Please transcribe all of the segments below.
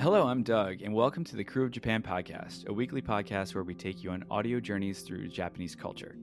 Hello, I'm Doug, and welcome to the Crew of Japan podcast, a weekly podcast where we take you on audio journeys through Japanese culture.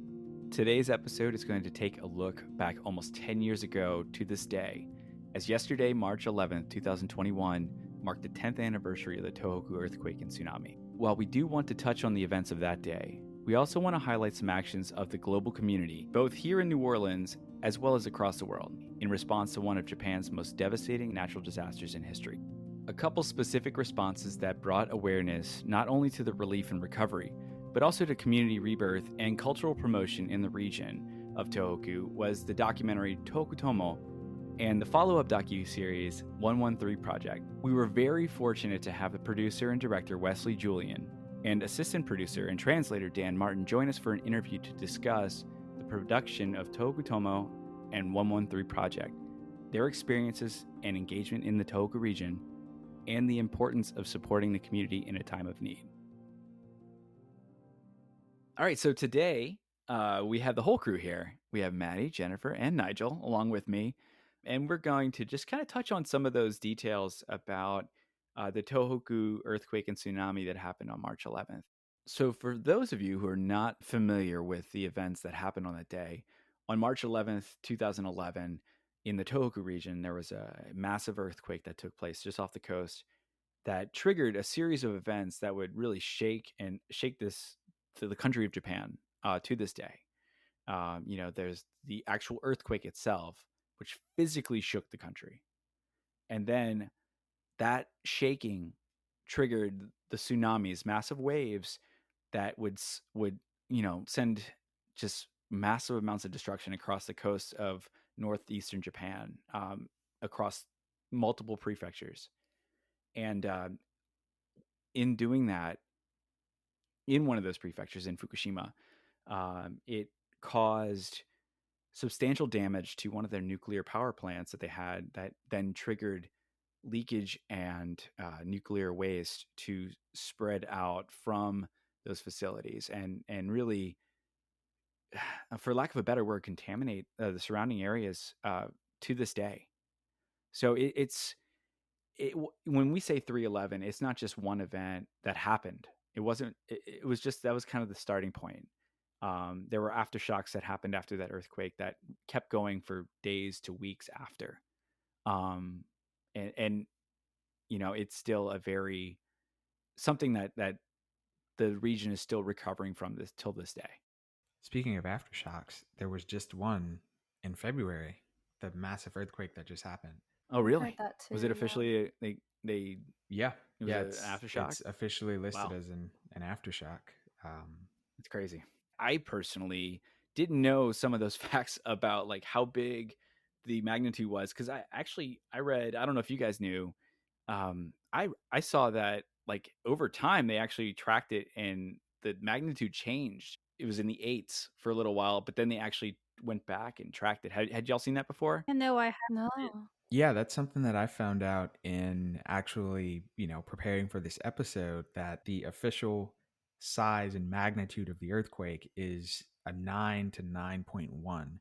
Today's episode is going to take a look back almost 10 years ago to this day, as yesterday, March 11th, 2021, marked the 10th anniversary of the Tohoku earthquake and tsunami. While we do want to touch on the events of that day, we also want to highlight some actions of the global community, both here in New Orleans as well as across the world, in response to one of Japan's most devastating natural disasters in history. A couple specific responses that brought awareness not only to the relief and recovery, but also to community rebirth and cultural promotion in the region of Tohoku was the documentary Tohoku Tomo and the follow-up docu-series 113 Project. We were very fortunate to have the producer and director Wesley Julian and assistant producer and translator Dan Martin join us for an interview to discuss the production of Tohoku Tomo and 113 Project, their experiences and engagement in the Tohoku region, and the importance of supporting the community in a time of need. All right, so today we have the whole crew here. We have Maddie, Jennifer, and Nigel along with me, and we're going to just kind of touch on some of those details about the Tohoku earthquake and tsunami that happened on March 11th. So for those of you who are not familiar with the events that happened on that day, on March 11th, 2011, in the Tohoku region, there was a massive earthquake that took place just off the coast that triggered a series of events that would really shake this to the country of Japan to this day. There's the actual earthquake itself, which physically shook the country. And then that shaking triggered the tsunamis, massive waves that would send just massive amounts of destruction across the coast of northeastern Japan, across multiple prefectures. And in doing that, in one of those prefectures in Fukushima, it caused substantial damage to one of their nuclear power plants that they had that then triggered leakage and nuclear waste to spread out from those facilities and really, for lack of a better word, contaminate the surrounding areas to this day. So when we say 311, it's not just one event that happened. It wasn't. It was just that was kind of the starting point. There were aftershocks that happened after that earthquake that kept going for days to weeks after. And it's still something that the region is still recovering from this till this day. Speaking of aftershocks, there was just one in February, the massive earthquake that just happened. Oh, really? Heard that too, was it officially Yeah, it was an aftershock? It's officially listed Wow. as an aftershock. It's crazy. I personally didn't know some of those facts about like how big the magnitude was because I read, I don't know if you guys knew, I saw that like over time they actually tracked it and the magnitude changed. It was in the 8s for a little while, but then they actually went back and tracked it. Had y'all seen that before? No, I have not. Yeah, that's something that I found out in actually, preparing for this episode, that the official size and magnitude of the earthquake is a 9 to 9.1,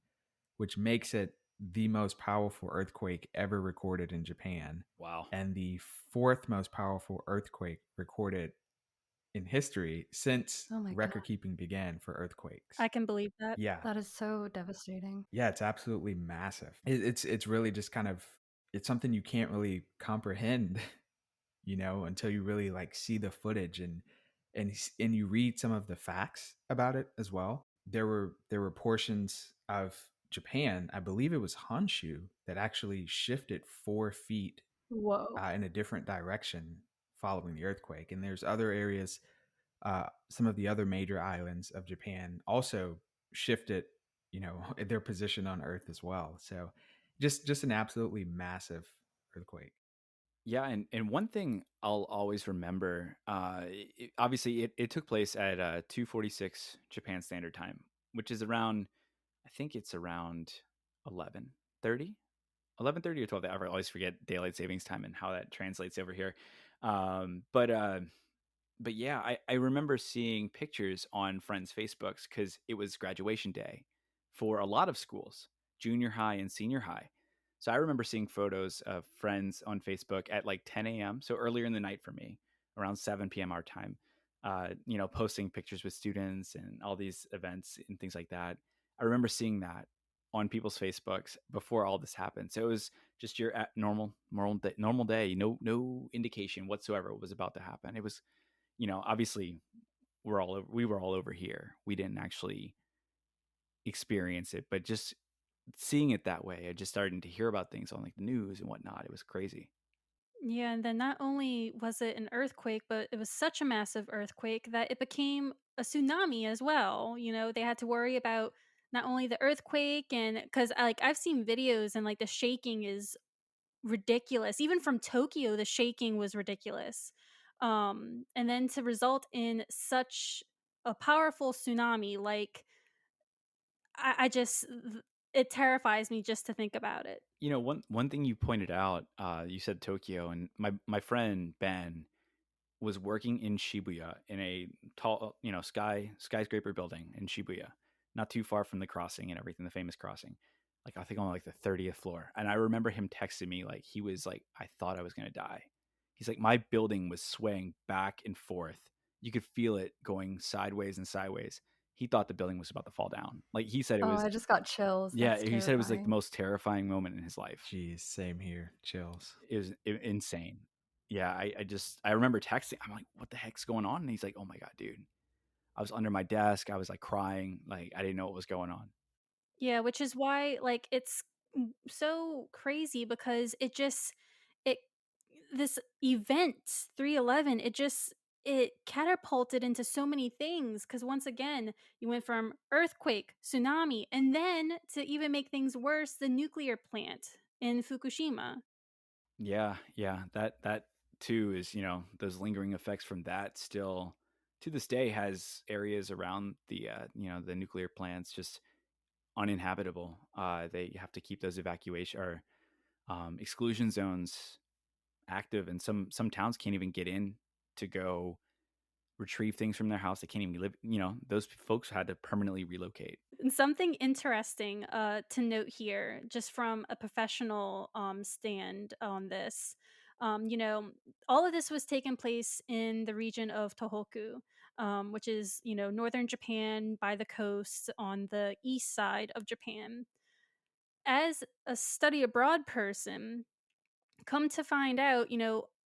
which makes it the most powerful earthquake ever recorded in Japan. Wow. And the fourth most powerful earthquake recorded in history since record keeping began for earthquakes. I can believe that. Yeah. That is so devastating. Yeah, it's absolutely massive. It's really just kind of, it's something you can't really comprehend, until you really like see the footage and you read some of the facts about it as well. There were portions of Japan, I believe it was Honshu, that actually shifted 4 feet Whoa. In a different direction following the earthquake. And there's other areas, some of the other major islands of Japan also shifted, their position on Earth as well. So just an absolutely massive earthquake. Yeah, and one thing I'll always remember, obviously it took place at 2:46 Japan Standard Time, which is around, I think it's around 11:30, 11:30 or 12. I always forget daylight savings time and how that translates over here. But yeah, I remember seeing pictures on friends' Facebooks because it was graduation day for a lot of schools, junior high and senior high. So I remember seeing photos of friends on Facebook at like 10 a.m. So earlier in the night for me, around 7 p.m. our time, posting pictures with students and all these events and things like that. I remember seeing that on people's Facebooks before all this happened. So it was just your normal day, no indication whatsoever what was about to happen. It was, obviously we were all over here. We didn't actually experience it, but just seeing it that way, I just started to hear about things on like the news and whatnot. It was crazy. Yeah, and then not only was it an earthquake, but it was such a massive earthquake that it became a tsunami as well. They had to worry about not only the earthquake, and because like I've seen videos and like the shaking is ridiculous. Even from Tokyo, the shaking was ridiculous. And then to result in such a powerful tsunami, like I just it terrifies me just to think about it. One thing you pointed out, you said Tokyo, and my friend Ben was working in Shibuya in a tall, skyscraper building in Shibuya, not too far from the crossing and everything, the famous crossing. Like I think on like the 30th floor. And I remember him texting me like he was like, I thought I was gonna die. He's like, my building was swaying back and forth. You could feel it going sideways and sideways. He thought the building was about to fall down. Like he said it Oh, was, I just got chills. yeah, That's he said it was like the terrifying. most terrifying moment in his life. Jeez, same here. Chills. It was insane. Yeah, I remember texting. I'm like, what the heck's going on? And he's like, oh my god, dude. I was under my desk. I was like crying. Like I didn't know what was going on. Yeah, which is why like it's so crazy because it this event 311 it catapulted into so many things because once again you went from earthquake, tsunami, and then to even make things worse, the nuclear plant in Fukushima. Yeah. That too is, those lingering effects from that still to this day has areas around the nuclear plants just uninhabitable. They have to keep those evacuation or exclusion zones active, and some towns can't even get in to go retrieve things from their house. They can't even live. Those folks had to permanently relocate. And something interesting to note here, just from a professional stand on this, all of this was taking place in the region of Tohoku, which is, northern Japan by the coast on the east side of Japan. As a study abroad person, come to find out,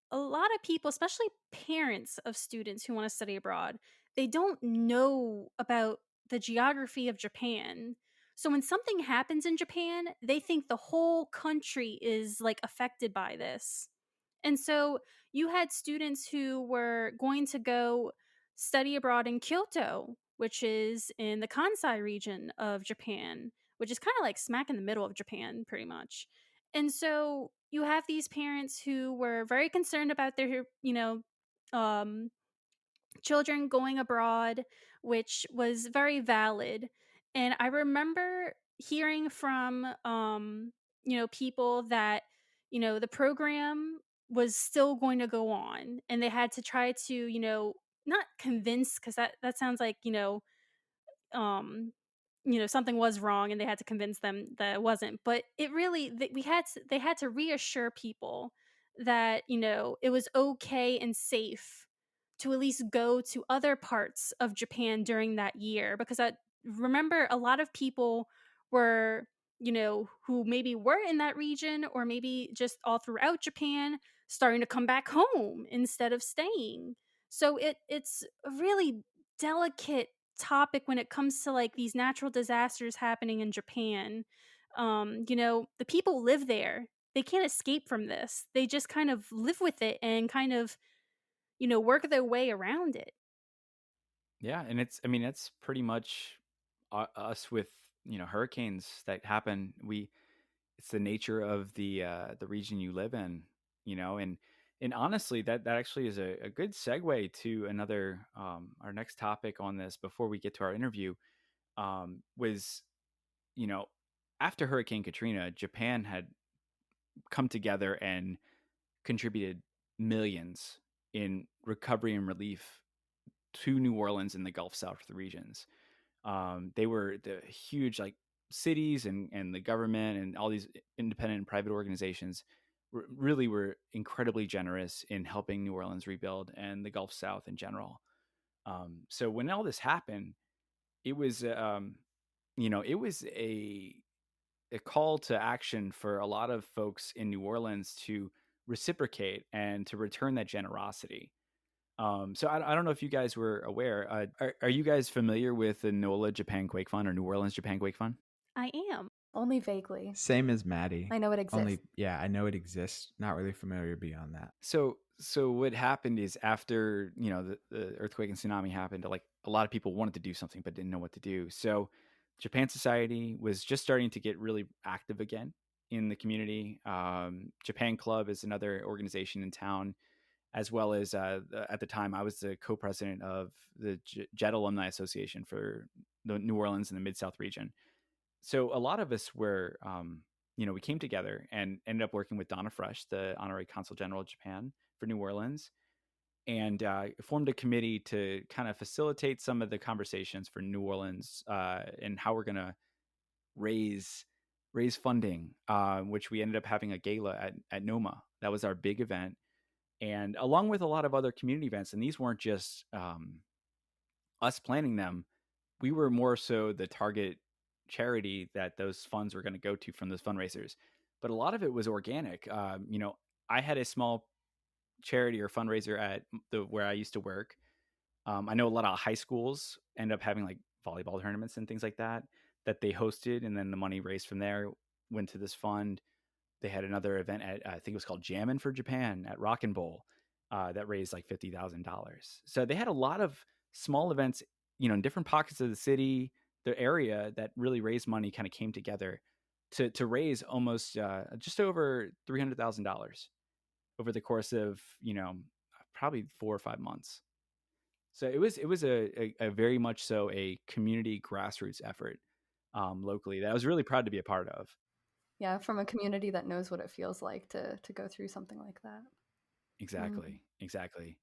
a lot of people, especially parents of students who want to study abroad, they don't know about the geography of Japan. So when something happens in Japan, they think the whole country is like affected by this. And so you had students who were going to go study abroad in Kyoto, which is in the Kansai region of Japan, which is kind of like smack in the middle of Japan, pretty much. And so you have these parents who were very concerned about their, um, children going abroad, which was very valid. And I remember hearing from people that, the program was still going to go on and they had to try to, not convince because that sounds like, um something was wrong and they had to convince them that it wasn't, but it really they had to reassure people that it was okay and safe to at least go to other parts of Japan during that year, because I remember a lot of people were, who maybe were in that region or maybe just all throughout Japan, starting to come back home instead of staying. So it's a really delicate topic when it comes to like these natural disasters happening in Japan. The people live there. They can't escape from this. They just kind of live with it and kind of, work their way around it. Yeah, and it's pretty much us with hurricanes that happen. It's the nature of the region you live in, and honestly, that actually is a good segue to another our next topic on this before we get to our interview. Was you know After Hurricane Katrina, Japan had come together and contributed millions in recovery and relief to New Orleans and the Gulf South regions. They were the huge like cities and the government and all these independent and private organizations really were incredibly generous in helping New Orleans rebuild and the Gulf South in general. So when all this happened, it was it was a call to action for a lot of folks in New Orleans to reciprocate and to return that generosity. So I don't know if you guys were aware. Are you guys familiar with the NOLA Japan Quake Fund or New Orleans Japan Quake Fund? I am. Only vaguely. Same as Maddie. I know it exists. Only, yeah, I know it exists. Not really familiar beyond that. So what happened is after the earthquake and tsunami happened, like a lot of people wanted to do something but didn't know what to do. So Japan Society was just starting to get really active again in the community. Japan Club is another organization in town, as well as at the time I was the co-president of the Jet Alumni Association for the New Orleans and the Mid-South region. So a lot of us were, we came together and ended up working with Donna Fresh, the Honorary Consul General of Japan for New Orleans, and formed a committee to kind of facilitate some of the conversations for New Orleans and how we're going to raise funding, which we ended up having a gala at NOMA. That was our big event. And along with a lot of other community events, and these weren't just us planning them, we were more so the target charity that those funds were going to go to from those fundraisers. But a lot of it was organic. I had a small charity or fundraiser at where I used to work. I know a lot of high schools end up having like volleyball tournaments and things like that they hosted, and then the money raised from there went to this fund. They had another event at I think it was called Jammin' for Japan at Rock and Bowl that raised like $50,000. So they had a lot of small events, in different pockets of the city, the area that really raised money, kind of came together to raise almost just over $300,000 over the course of probably 4 or 5 months. So it was a very much so a community grassroots effort locally that I was really proud to be a part of. Yeah, from a community that knows what it feels like to go through something like that. Exactly. Exactly.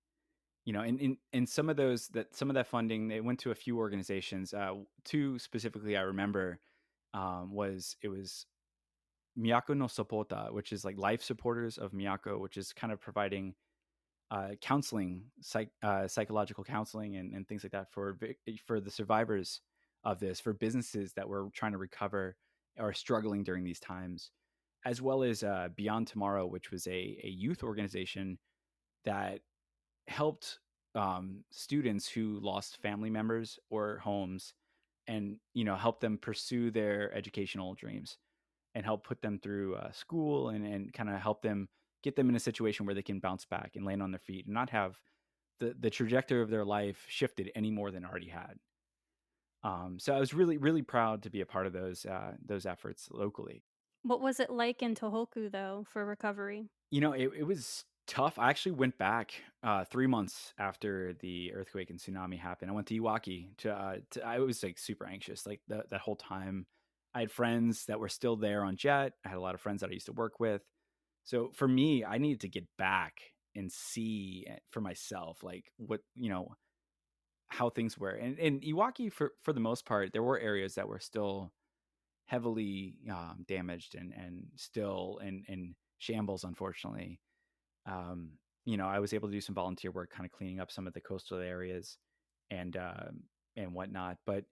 And some of that funding, they went to a few organizations. Two specifically I remember was Miyako no Sopota, which is like Life Supporters of Miyako, which is kind of providing counseling, psychological counseling and things like that for the survivors of this, for businesses that were trying to recover or struggling during these times, as well as Beyond Tomorrow, which was a youth organization that helped students who lost family members or homes, and help them pursue their educational dreams and help put them through school and kind of help them get them in a situation where they can bounce back and land on their feet and not have the trajectory of their life shifted any more than it already had. So I was really, really proud to be a part of those efforts locally. What was it like in Tohoku though for recovery? It was tough. I actually went back 3 months after the earthquake and tsunami happened. I went to Iwaki I was like super anxious. Like that whole time I had friends that were still there on Jet. I had a lot of friends that I used to work with. So for me, I needed to get back and see for myself, like what, how things were. And in Iwaki, for the most part, there were areas that were still heavily damaged and still in shambles, unfortunately. I was able to do some volunteer work, kind of cleaning up some of the coastal areas and whatnot. But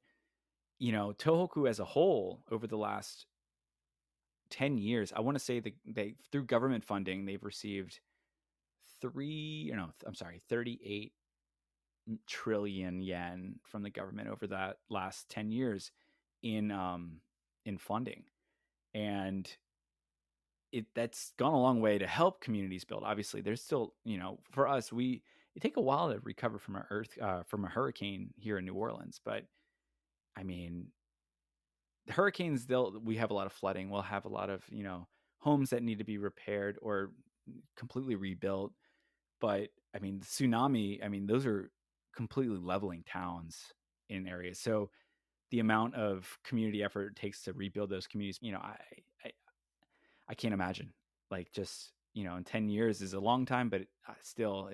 Tohoku as a whole, over the last 10 years, I want to say that they through government funding, they've received 38 trillion yen from the government over that last 10 years in funding. And that's gone a long way to help communities build. Obviously, there's still, for us, it take a while to recover from from a hurricane here in New Orleans. But I mean, the hurricanes, we have a lot of flooding. We'll have a lot of, homes that need to be repaired or completely rebuilt. But I mean, the tsunami, I mean, those are completely leveling towns in areas. So the amount of community effort it takes to rebuild those communities, I can't imagine. Like, just, in 10 years is a long time, but still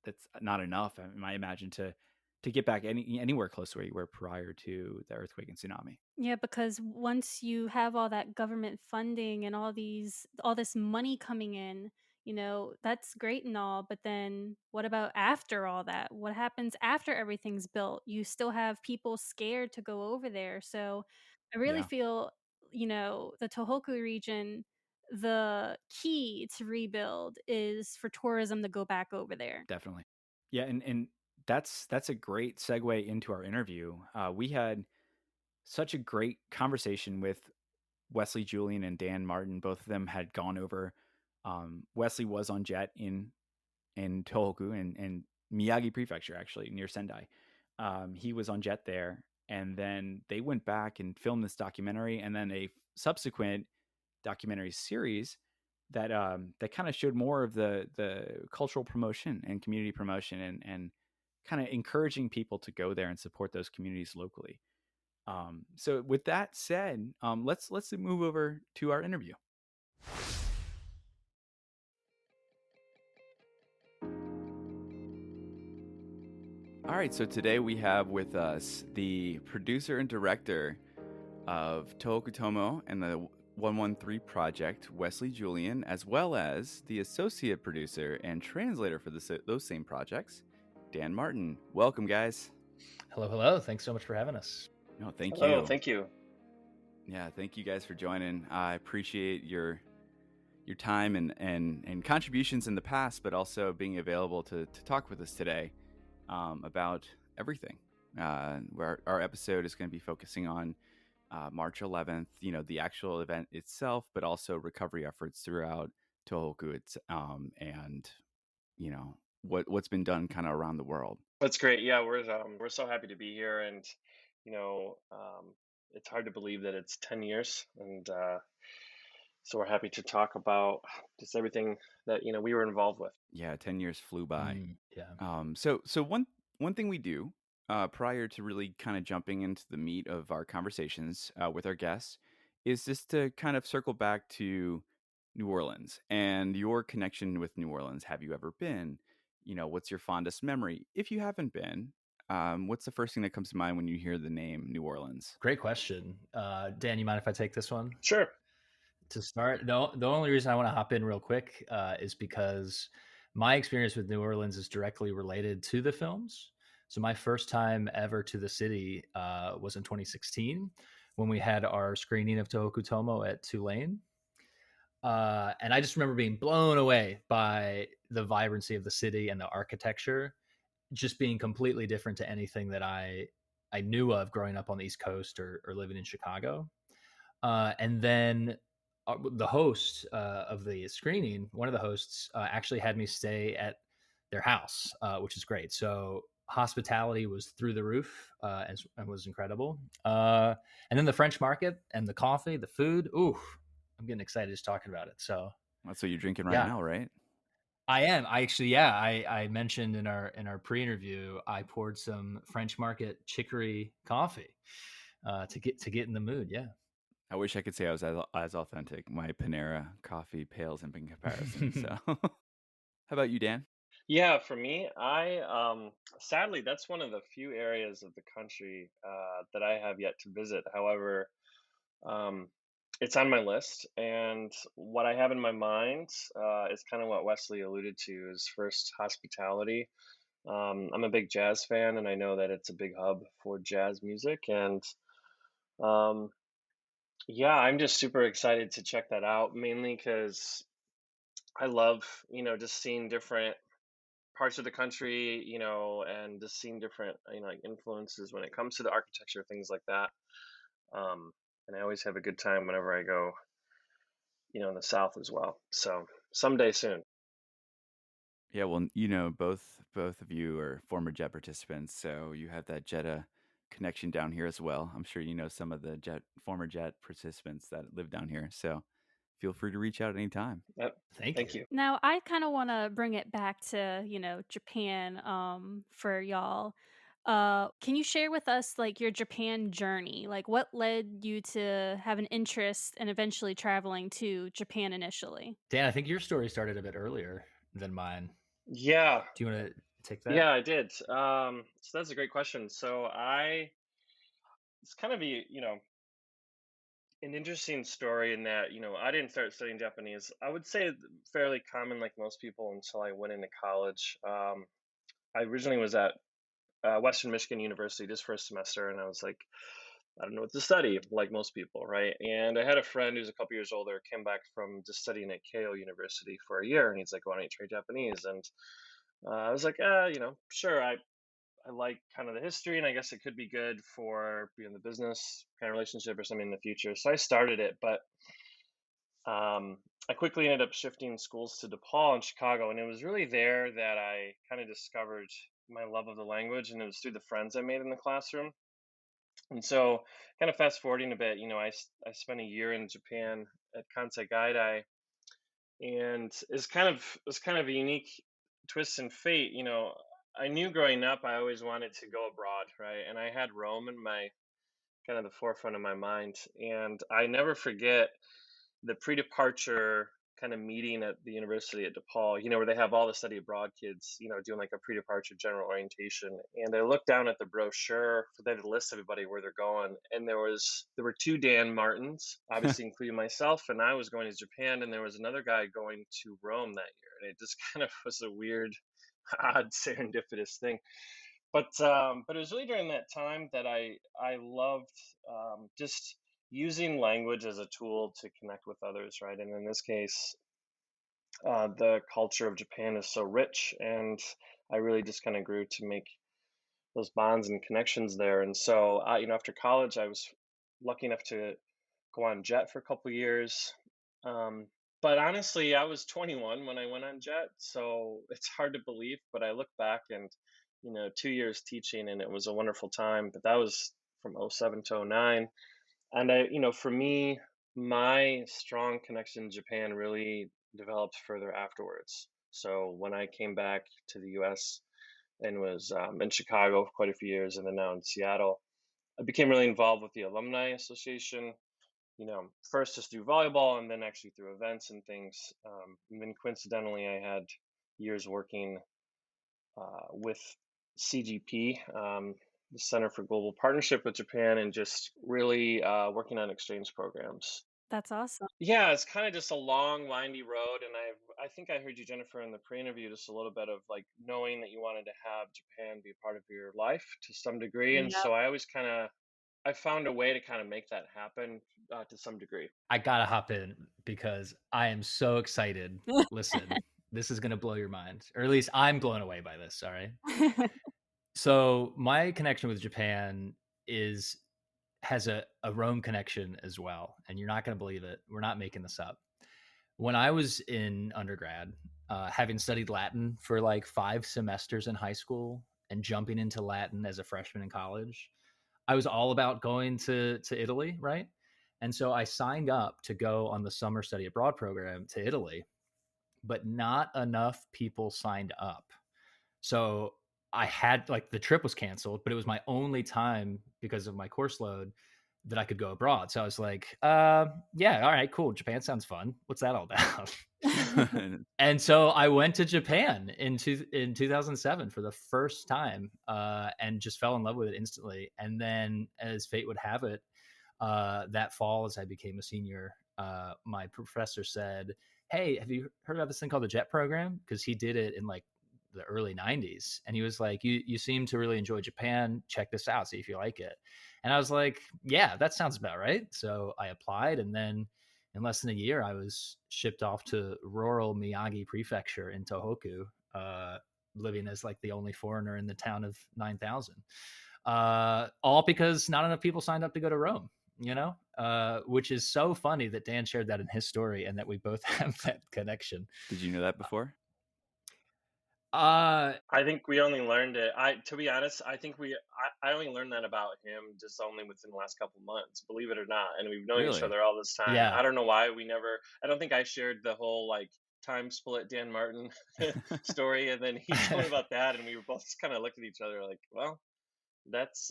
that's not enough. I imagine to to get back anywhere close to where you were prior to the earthquake and tsunami. Yeah, because once you have all that government funding and all this money coming in, that's great and all, but then what about after all that? What happens after everything's built? You still have people scared to go over there. So I really Yeah, feel, the Tohoku region, the key to rebuild is for tourism to go back over there. definitely. Yeah, and that's a great segue into our interview. We had such a great conversation with Wesley, Julian, and Dan Martin. Both of them had gone over. Wesley was on Jet in Tohoku and Miyagi Prefecture, actually near Sendai. He was on Jet there, and then they went back and filmed this documentary, and then a subsequent documentary series that kind of showed more of the cultural promotion and community promotion and kind of encouraging people to go there and support those communities locally. So with that said, let's move over to our interview. All right, so today we have with us the producer and director of Tohoku Tomo and the 113 Project, Wesley Julian, as well as the associate producer and translator for those same projects, Dan Martin. Welcome, guys. Hello, hello. Thanks so much for having us. No, thank Hello, you. thank you. Yeah, thank you guys for joining. I appreciate your time and contributions in the past, but also being available to talk with us today about everything. Where our episode is going to be focusing on March 11th, the actual event itself, but also recovery efforts throughout Tohoku, and what's been done kind of around the world. That's great. Yeah, we're so happy to be here, and you know, um, it's hard to believe that it's 10 years, and so we're happy to talk about just everything that we were involved with. Yeah, 10 years flew by. Yeah. So one thing we do prior to really kind of jumping into the meat of our conversations with our guests is just to kind of circle back to New Orleans and your connection with New Orleans. Have you ever been? What's your fondest memory? If you haven't been, what's the first thing that comes to mind when you hear the name New Orleans? Great question. Dan, you mind if I take this one? Sure. To start, the only reason I want to hop in real quick is because my experience with New Orleans is directly related to the films. So my first time ever to the city was in 2016 when we had our screening of Tohoku Tomo at Tulane. And I just remember being blown away by the vibrancy of the city and the architecture just being completely different to anything that I knew of growing up on the East Coast or living in Chicago. And then the host of the screening, one of the hosts, actually had me stay at their house, which is great. So hospitality was through the roof and was incredible. And then the French market and the coffee, the food. Ooh, I'm getting excited just talking about it. So That's what you're drinking right yeah, now, right? I am. I actually, yeah. I mentioned in our pre-interview, I poured some French Market chicory coffee to get in the mood. Yeah. I wish I could say I was as authentic. My Panera coffee pales in comparison. So, how about you, Dan? Yeah, for me, I sadly that's one of the few areas of the country that I have yet to visit. However, um, it's on my list, and what I have in my mind is kind of what Wesley alluded to: is first hospitality. I'm a big jazz fan, and I know that it's a big hub for jazz music, and um, yeah, I'm just super excited to check that out, mainly because I love, just seeing different parts of the country, and just seeing different, like influences when it comes to the architecture, things like that. And I always have a good time whenever I go, in the South as well. So someday soon. Yeah, well, both of you are former Jet participants, so you have that Jetta connection down here as well. I'm sure you know some of the former Jet participants that live down here, so feel free to reach out anytime. Yep. Thank Thank you. you. Now, I kind of want to bring it back to, Japan for y'all. Can you share with us like your Japan journey? Like what led you to have an interest and eventually traveling to Japan initially? Dan, I think your story started a bit earlier than mine. Yeah. Do you want to take that? Yeah, I did. So that's a great question. It's kind of an interesting story in that, I didn't start studying Japanese. I would say fairly common, like most people, until I went into college. I originally was at Western Michigan University just for a semester, and I was like, I don't know what to study, like most people, right? And I had a friend who's a couple years older, came back from just studying at Keio University for a year, and he's like, "Why don't you try Japanese?" And I was like, sure. I like kind of the history, and I guess it could be good for the business kind of relationship or something in the future. So I started it, but I quickly ended up shifting schools to DePaul in Chicago, and it was really there that I kind of discovered my love of the language, and it was through the friends I made in the classroom. And so, kind of fast forwarding a bit, I spent a year in Japan at Kansai Gaidai, and it's kind of a unique twist in fate. I knew growing up I always wanted to go abroad, right? And I had Rome in my kind of the forefront of my mind, and I never forget the pre-departure kind of meeting at the university at DePaul, where they have all the study abroad kids, doing like a pre-departure general orientation. And I looked down at the brochure for them to list everybody where they're going, and there were two Dan Martins, obviously including myself, and I was going to Japan, and there was another guy going to Rome that year, and it just kind of was a weird, odd, serendipitous thing. But it was really during that time that I loved just using language as a tool to connect with others, right? And in this case, the culture of Japan is so rich, and I really just kind of grew to make those bonds and connections there. And so, after college, I was lucky enough to go on Jet for a couple of years. Um, but honestly, I was 21 when I went on Jet, so it's hard to believe. But I look back and, 2 years teaching, and it was a wonderful time. But that was from '07 to '09. And for me, my strong connection to Japan really developed further afterwards. So when I came back to the US and was in Chicago for quite a few years and then now in Seattle, I became really involved with the Alumni Association, first just through volleyball and then actually through events and things. And then coincidentally, I had years working with CGP, the Center for Global Partnership with Japan, and just really working on exchange programs. That's awesome. Yeah, it's kind of just a long, windy road, and I think I heard you, Jennifer, in the pre-interview, just a little bit of like knowing that you wanted to have Japan be a part of your life to some degree, and Yep. so I found a way to kind of make that happen to some degree. I gotta hop in because I am so excited. Listen, this is gonna blow your mind, or at least I'm blown away by this. All right. So my connection with Japan is has a Rome connection as well, and you're not gonna believe it. We're not making this up. When I was in undergrad, having studied Latin for like 5 semesters in high school and jumping into Latin as a freshman in college, I was all about going to Italy, right? And so I signed up to go on the summer study abroad program to Italy, but not enough people signed up. So I had like the trip was canceled, but it was my only time because of my course load that I could go abroad. So I was like, yeah, all right, cool. Japan sounds fun. What's that all about? And so I went to Japan in 2007 for the first time, and just fell in love with it instantly. And then, as fate would have it, that fall, as I became a senior, my professor said, "Hey, have you heard about this thing called the JET program?" Because he did it in like the early 90s, and he was like, you seem to really enjoy Japan. Check this out, see if you like it. And I was like, yeah, that sounds about right. So I applied, and then in less than a year, I was shipped off to rural Miyagi Prefecture in Tohoku, living as like the only foreigner in the town of 9,000. All because not enough people signed up to go to Rome, which is so funny that Dan shared that in his story and that we both have that connection. Did you know that before? I think we only learned it. To be honest, I think I only learned that about him just only within the last couple months, believe it or not. And we've known each Really? other all this time. Yeah. I don't know why I don't think I shared the whole like time split Dan Martin story, and then he told me about that, and we were both just kind of looked at each other like, well, that's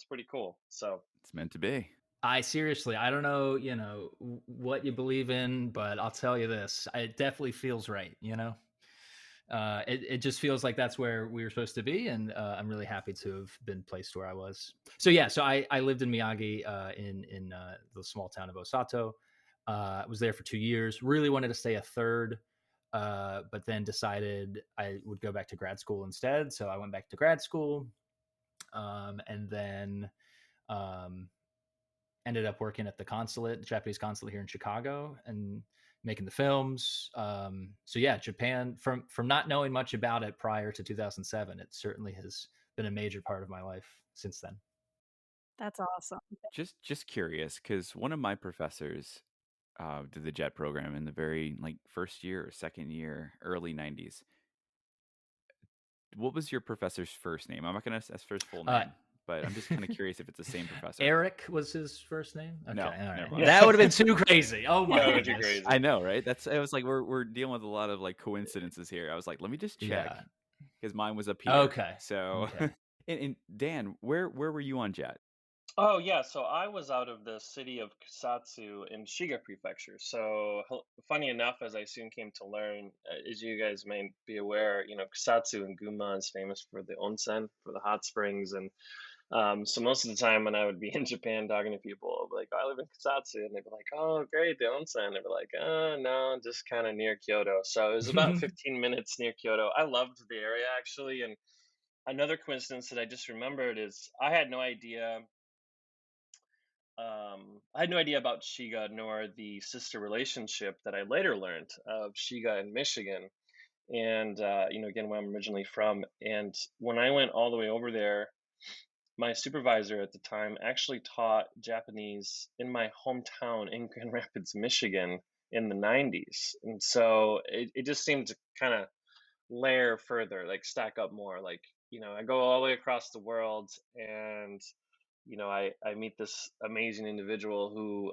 pretty cool. So It's meant to be. I seriously, I don't know, what you believe in, but I'll tell you this, it definitely feels right, It just feels like that's where we were supposed to be, and I'm really happy to have been placed where I was. So yeah, so I lived in Miyagi, in the small town of Osato. I was there for 2 years. Really wanted to stay a third, but then decided I would go back to grad school instead. So I went back to grad school, and then um, ended up working at the consulate, the Japanese consulate here in Chicago, and making the films. So yeah, Japan, from not knowing much about it prior to 2007, it certainly has been a major part of my life since then. That's awesome. Just curious, because one of my professors did the JET program in the very like first year or second year, early '90s. What was your professor's first name? I'm not going to ask for his full Uh, name, but I'm just kind of curious if it's the same professor. Eric was his first name. Okay, No, all right. never mind. That would have been too crazy. Oh my That would be goodness. crazy. I know, right? I was like, we're dealing with a lot of like coincidences here. I was like, let me just check Yeah. because mine was up here. Okay. So, Okay. and Dan, where were you on JET? Oh yeah, so I was out of the city of Kusatsu in Shiga Prefecture. So funny enough, as I soon came to learn, as you guys may be aware, Kusatsu in Gunma is famous for the onsen, for the hot springs, and so most of the time when I would be in Japan talking to people, I'd be like, "Oh, I live in Kusatsu," and they'd be like, "Oh, great, the onsen." They'd be like, no, just kind of near Kyoto." So it was about 15 minutes near Kyoto. I loved the area actually, and another coincidence that I just remembered is I had no idea about Shiga nor the sister relationship that I later learned of Shiga and Michigan. And, again, where I'm originally from. And when I went all the way over there, my supervisor at the time actually taught Japanese in my hometown in Grand Rapids, Michigan in the 90s. And so it just seemed to kind of layer further, like stack up more. Like, I go all the way across the world and I meet this amazing individual who,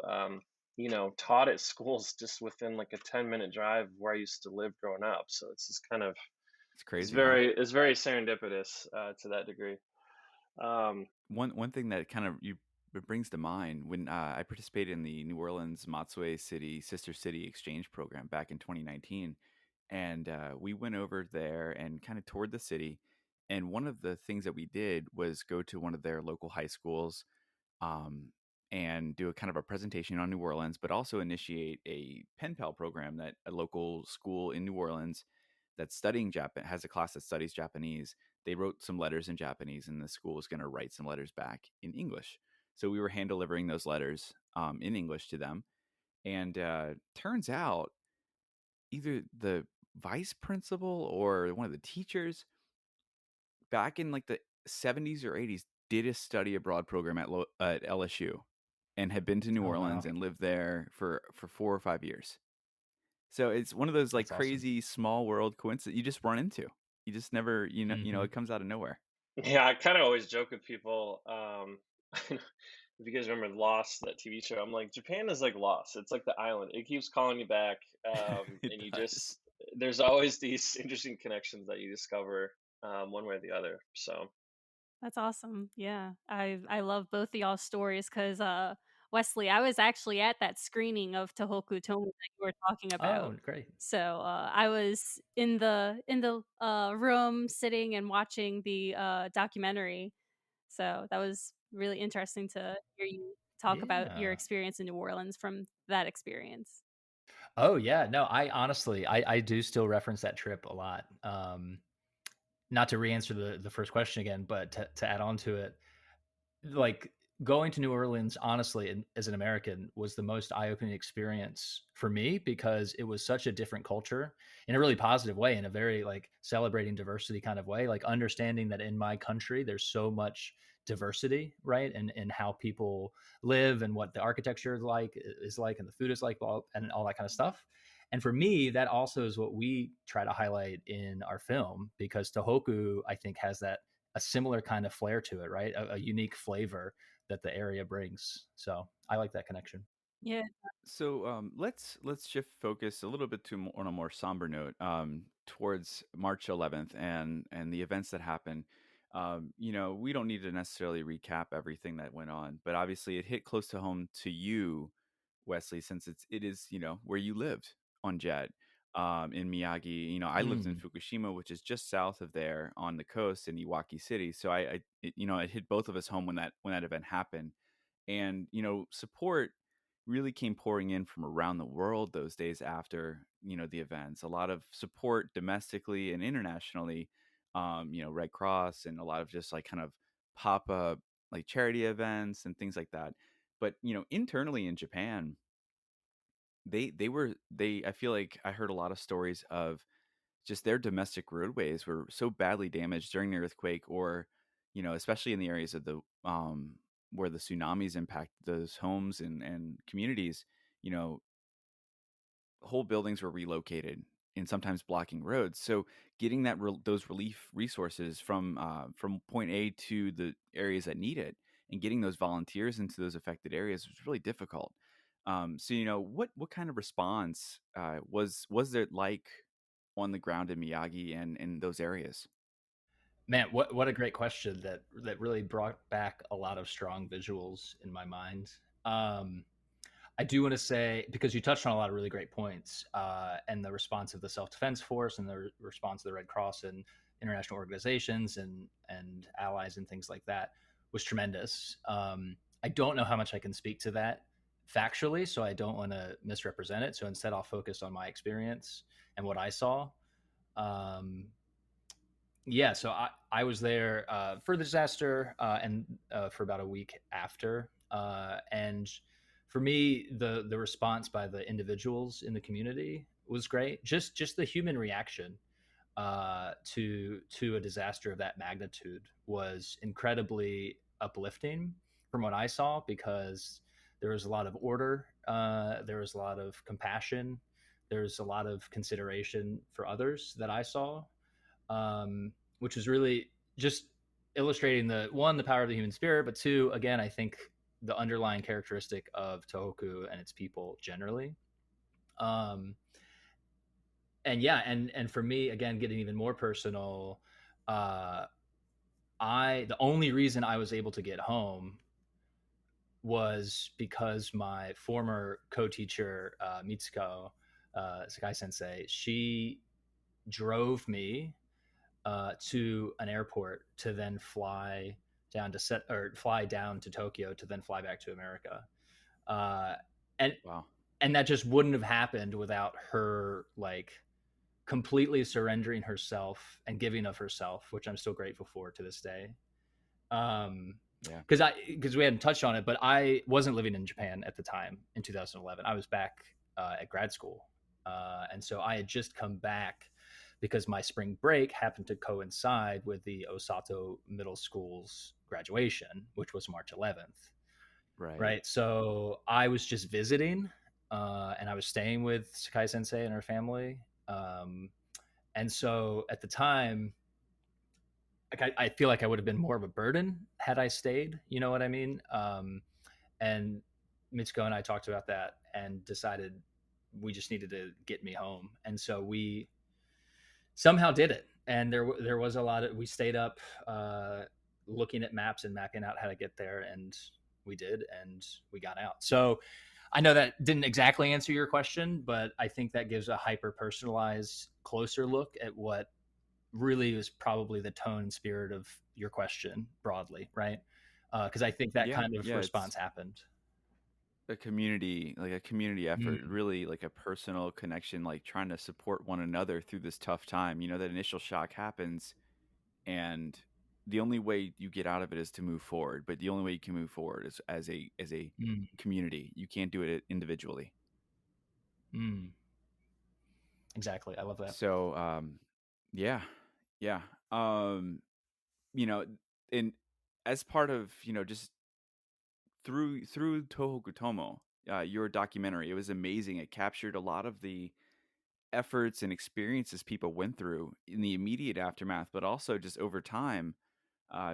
taught at schools just within like a 10-minute drive of where I used to live growing up. So it's just kind of, It's crazy, huh? it's very serendipitous to that degree. One thing that kind of it brings to mind when I participated in the New Orleans Matsue City Sister City Exchange Program back in 2019, and we went over there and kind of toured the city. And one of the things that we did was go to one of their local high schools, um, and do a kind of a presentation on New Orleans, but also initiate a pen pal program that a local school in New Orleans that's studying Japan has a class that studies Japanese. They wrote some letters in Japanese, and the school was going to write some letters back in English. So we were hand delivering those letters in English to them, and turns out either the vice principal or one of the teachers back in like the 70s or 80s did a study abroad program at LSU and had been to New Oh wow. Orleans and lived there for 4 or 5 years. So it's one of those like That's awesome. crazy small world coincidence you just run into. You just never, it comes out of nowhere. Yeah, I kind of always joke with people. If you guys remember Lost, that TV show, I'm like, Japan is like Lost. It's like the island. It keeps calling you back. It And does. there's always these interesting connections that you discover one way or the other. So, That's awesome. Yeah. I love both of y'all's stories because Wesley, I was actually at that screening of Tohoku Tomo that you were talking Oh, about. great. So I was in the room sitting and watching the documentary. So that was really interesting to hear you talk about your Yeah. experience in New Orleans from that experience. Oh yeah. No, I honestly I do still reference that trip a lot. Not to re-answer the first question again, but to add on to it, like going to New Orleans, honestly, as an American, was the most eye-opening experience for me because it was such a different culture in a really positive way, in a very like celebrating diversity kind of way, like understanding that in my country there's so much diversity, right, and how people live and what the architecture is like and the food is like and all that kind of stuff. And for me, that also is what we try to highlight in our film because Tohoku, I think, has that a similar kind of flair to it, right? A unique flavor that the area brings. So I like that connection. Yeah. So let's shift focus a little bit to on a more somber note towards March 11th and the events that happened. We don't need to necessarily recap everything that went on, but obviously it hit close to home to you, Wesley, since it is where you lived on Jet. in Miyagi. I lived in Mm. Fukushima, which is just south of there on the coast in Iwaki City. So it hit both of us home when that event happened. And support really came pouring in from around the world those days after the events. A lot of support domestically and internationally, Red Cross, and a lot of just like kind of pop up like charity events and things like that. But internally in Japan, they I feel like I heard a lot of stories of just their domestic roadways were so badly damaged during the earthquake, or especially in the areas of the where the tsunamis impacted those homes and communities. you know Whole buildings were relocated and sometimes blocking roads. So getting those relief resources from point A to the areas that need it, and getting those volunteers into those affected areas was really difficult. So what kind of response was there like on the ground in Miyagi and in those areas? Man, what a great question that really brought back a lot of strong visuals in my mind. Um, I do want to say, because you touched on a lot of really great points, and the response of the self defense force and the response of the Red Cross and international organizations and allies and things like that was tremendous. I don't know how much I can speak to that factually, so I don't want to misrepresent it. So instead, I'll focus on my experience and what I saw. Um, yeah, so I was there for the disaster and for about a week after. And for me, the response by the individuals in the community was great. Just the human reaction to a disaster of that magnitude was incredibly uplifting from what I saw, because there was a lot of order, there was a lot of compassion, there's a lot of consideration for others that I saw, which was really just illustrating the power of the human spirit, but two, again, I think the underlying characteristic of Tohoku and its people generally. Um, and yeah, and for me, again, getting even more personal, uh, the only reason I was able to get home was because my former co-teacher, Mitsuko Sakai Sensei, she drove me to an airport to then fly down to Tokyo to then fly back to America. Uh, and Wow. and that just wouldn't have happened without her like completely surrendering herself and giving of herself, which I'm still grateful for to this day. Um, Yeah. because we hadn't touched on it, but I wasn't living in Japan at the time in 2011. I was back at grad school, and so I had just come back because my spring break happened to coincide with the Osato Middle School's graduation, which was March 11th. Right. Right, so I was just visiting, and I was staying with Sakai Sensei and her family. And so at the time, like I feel like I would have been more of a burden had I stayed. You know what I mean? And Mitsuko and I talked about that and decided we just needed to get me home. And so we somehow did it. And there was a lot of we stayed up looking at maps and mapping out how to get there, and we did, and we got out. So I know that didn't exactly answer your question, but I think that gives a hyper personalized, closer look at what really is probably the tone and spirit of your question broadly, right? Because I think that Yeah. kind of Yeah. It's response happened. a community effort, Mm, really like a personal connection, like trying to support one another through this tough time. That initial shock happens, and the only way you get out of it is to move forward. But the only way you can move forward is as a mm, community. You can't do it individually. mm. Exactly. I love that. So, yeah, yeah. Um, you know, and as part of just through Tohoku Tomo, your documentary, it was amazing. It captured a lot of the efforts and experiences people went through in the immediate aftermath, but also just over time,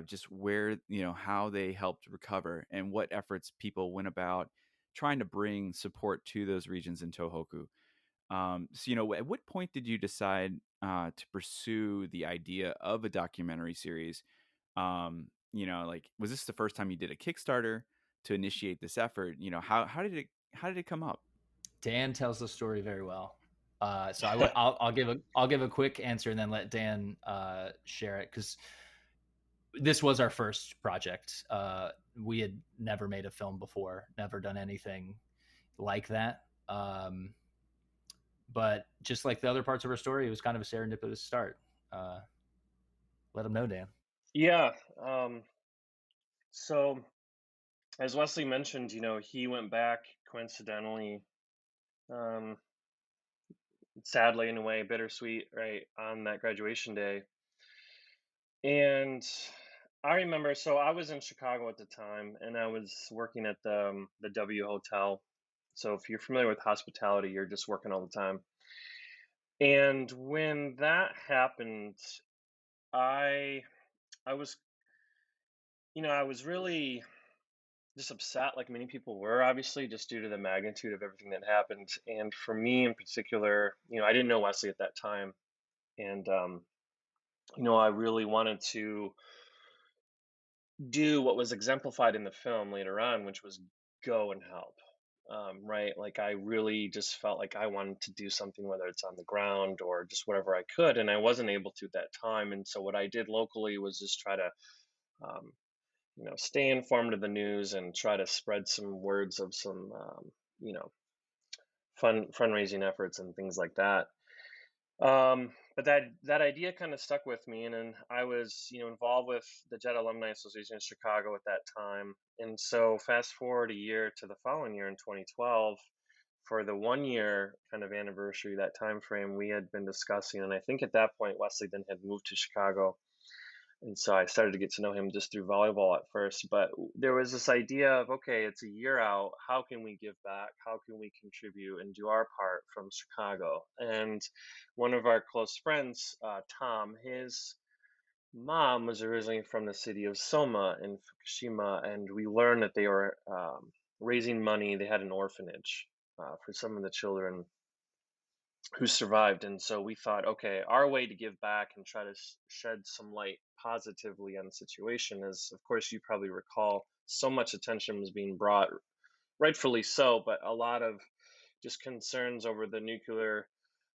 just where how they helped recover and what efforts people went about trying to bring support to those regions in Tohoku. So at what point did you decide to pursue the idea of a documentary series? Like, was this the first time you did a Kickstarter to initiate this effort? How did it come up? Dan tells the story very well. So I'll give a quick answer and then let Dan share it, because this was our first project. We had never made a film before, never done anything like that. But just like the other parts of our story, it was kind of a serendipitous start. Let them know, Dan. Yeah. So as Wesley mentioned, he went back coincidentally, um, sadly in a way, bittersweet, right, on that graduation day. And I remember, so I was in Chicago at the time, and I was working at the W Hotel. So if you're familiar with hospitality, you're just working all the time. And when that happened, I I was, I was really just upset, like many people were, obviously, just due to the magnitude of everything that happened. And for me in particular, I didn't know Wesley at that time, and I really wanted to do what was exemplified in the film later on, which was go and help. Right? Like I really just felt like I wanted to do something, whether it's on the ground or just whatever I could, and I wasn't able to at that time. And so what I did locally was just try to, um, stay informed of the news and try to spread some words of some, you know, fundraising efforts and things like that. But that idea kind of stuck with me, and then I was, involved with the Jet Alumni Association in Chicago at that time. And so fast forward a year to the following year in 2012, for the 1 year kind of anniversary, that time frame, we had been discussing, and I think at that point Wesley then had moved to Chicago, and so I started to get to know him just through volleyball at first. But there was this idea of, okay, it's a year out. How can we give back? How can we contribute and do our part from Chicago? And one of our close friends, Tom, his mom was originally from the city of Soma in Fukushima, and we learned that they were raising money. They had an orphanage for some of the children who survived. And so we thought, okay, our way to give back and try to shed some light positively on the situation is, of course, you probably recall, so much attention was being brought, rightfully so, but a lot of just concerns over the nuclear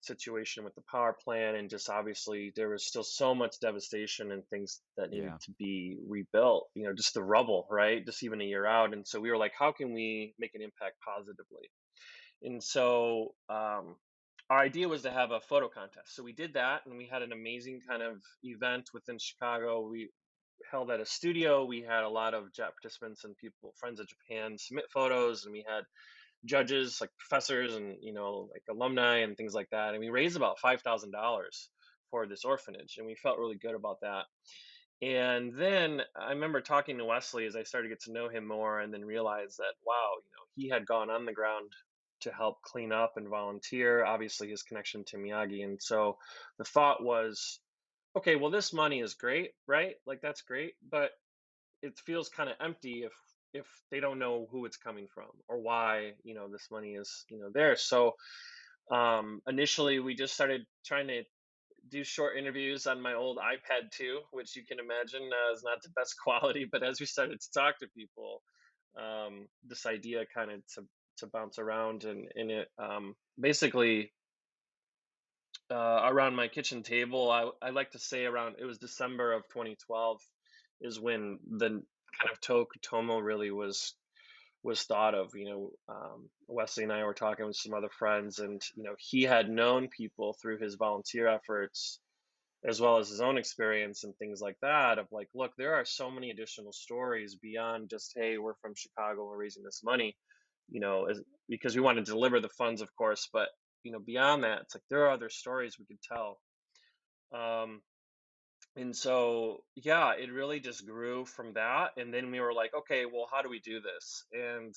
situation with the power plant. And just obviously, there was still so much devastation and things that needed Yeah. to be rebuilt, just the rubble, right? Just even a year out. And so we were like, how can we make an impact positively? And so our idea was to have a photo contest. So we did that, and we had an amazing kind of event within Chicago. We held at a studio. We had a lot of JET participants and people, friends of Japan, submit photos, and we had judges like professors and like alumni and things like that. And we raised about $5,000 for this orphanage, and we felt really good about that. And then I remember talking to Wesley as I started to get to know him more, and then realized that, wow, he had gone on the ground to help clean up and volunteer, obviously his connection to Miyagi. And so the thought was, okay, well, this money is great, right? Like that's great, but it feels kind of empty if they don't know who it's coming from or why, this money is, there. So initially we just started trying to do short interviews on my old iPad too, which you can imagine is not the best quality. But as we started to talk to people, this idea kind of to bounce around, and it basically around my kitchen table. I like to say around, it was December of 2012 is when the kind of Tohoku Tomo really was thought of. Wesley and I were talking with some other friends, and he had known people through his volunteer efforts as well as his own experience and things like that, of like, look, there are so many additional stories beyond just, hey, we're from Chicago, we're raising this money, because we want to deliver the funds, of course. But beyond that, it's like there are other stories we could tell. And so, yeah, it really just grew from that. And then we were like, okay, well, how do we do this? And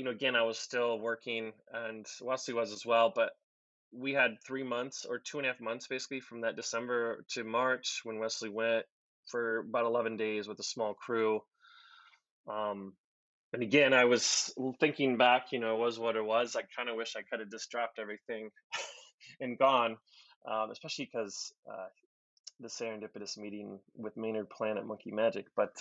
again, I was still working, and Wesley was as well, but we had 3 months or 2.5 months basically from that December to March, when Wesley went for about 11 days with a small crew. And again, I was thinking back, it was what it was. I kind of wish I could have just dropped everything and gone, especially because the serendipitous meeting with Maynard Planet Monkey Magic. But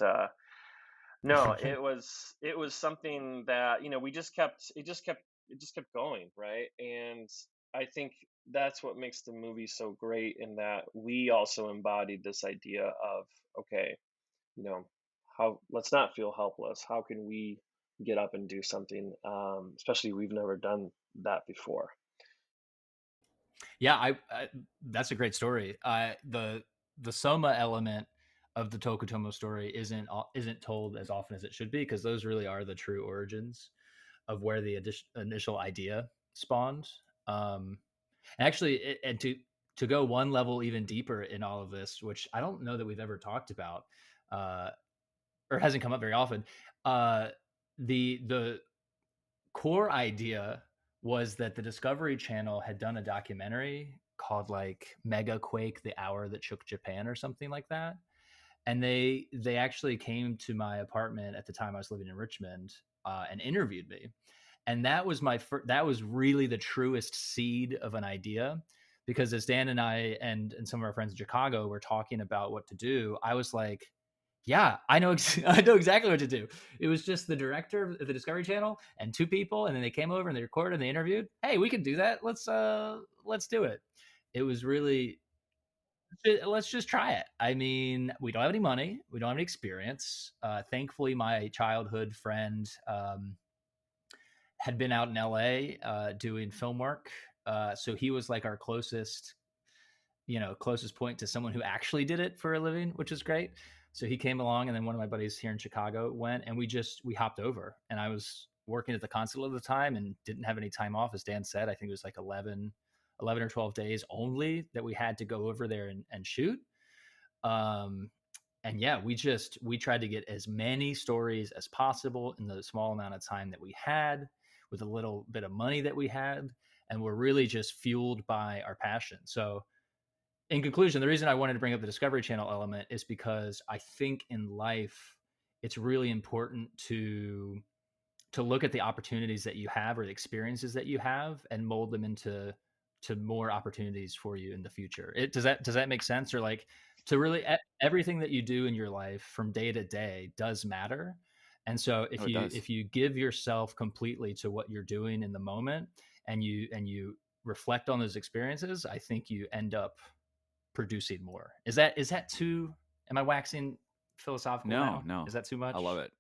no, it was something that we just kept, it just kept going, right? And I think that's what makes the movie so great, in that we also embodied this idea of, okay, you know, how let's not feel helpless. How can we get up and do something? Especially we've never done that before. Yeah, I that's a great story. The Soma element of the Tohoku Tomo story isn't told as often as it should be, because those really are the true origins of where the initial idea spawned. And actually, and to go one level even deeper in all of this, which I don't know that we've ever talked about, uh, or hasn't come up very often, uh, the core idea was that the Discovery Channel had done a documentary called like Mega Quake: The Hour That Shook Japan or something like that. And they actually came to my apartment at the time I was living in Richmond, and interviewed me. And that was that was really the truest seed of an idea, because as Dan and I and some of our friends in Chicago were talking about what to do, I was like, yeah, I know I know exactly what to do. It was just the director of the Discovery Channel and two people, and then they came over and they recorded and they interviewed. Hey, we can do that. Let's do it. It was really, let's just try it. I mean, we don't have any money, we don't have any experience. Thankfully, my childhood friend had been out in LA doing film work, so he was like our closest point to someone who actually did it for a living, which is great. So he came along, and then one of my buddies here in Chicago went, and we hopped over. And I was working at the consulate at the time and didn't have any time off, as Dan said. I think it was like 11 or 12 days only that we had to go over there and shoot. Um, and yeah, we tried to get as many stories as possible in the small amount of time that we had, with a little bit of money that we had, and we're really just fueled by our passion. So in conclusion, the reason I wanted to bring up the Discovery Channel element is because I think in life it's really important to look at the opportunities that you have, or the experiences that you have, and mold them into more opportunities for you in the future. Does that make sense? Or like, to really everything that you do in your life from day to day does matter. And so Oh, it does. if you give yourself completely to what you're doing in the moment, and you reflect on those experiences, I think you end up producing more. Is that too, am I waxing philosophical No, now? no. Is that too I love much? it.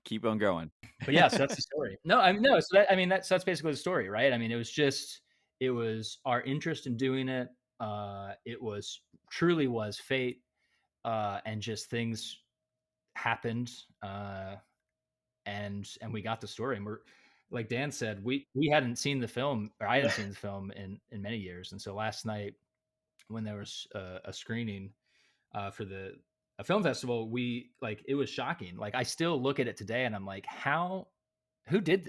Keep on going. But yeah, so that's the story. No, I mean, no. That's basically the story, right? I mean, it was our interest in doing it. It was truly was fate, and just things happened, and we got the story. And we're, like Dan said, we hadn't seen the film, or I hadn't seen the film in many years. And so last night, when there was a screening for the a film festival, we like, it was shocking. Like, I still look at it today and I'm like, how did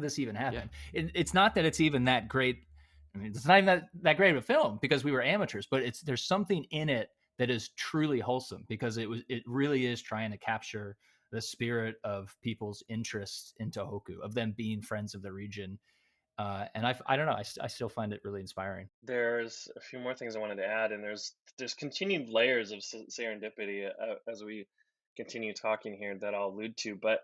this even Yeah. happen? It's not that it's even that great. I mean, it's not even that great of a film, because we were amateurs, but there's something in it that is truly wholesome, because it really is trying to capture the spirit of people's interest in Tohoku, of them being friends of the region. And I don't know, I still find it really inspiring. There's a few more things I wanted to add, and there's continued layers of serendipity as we continue talking here that I'll allude to. But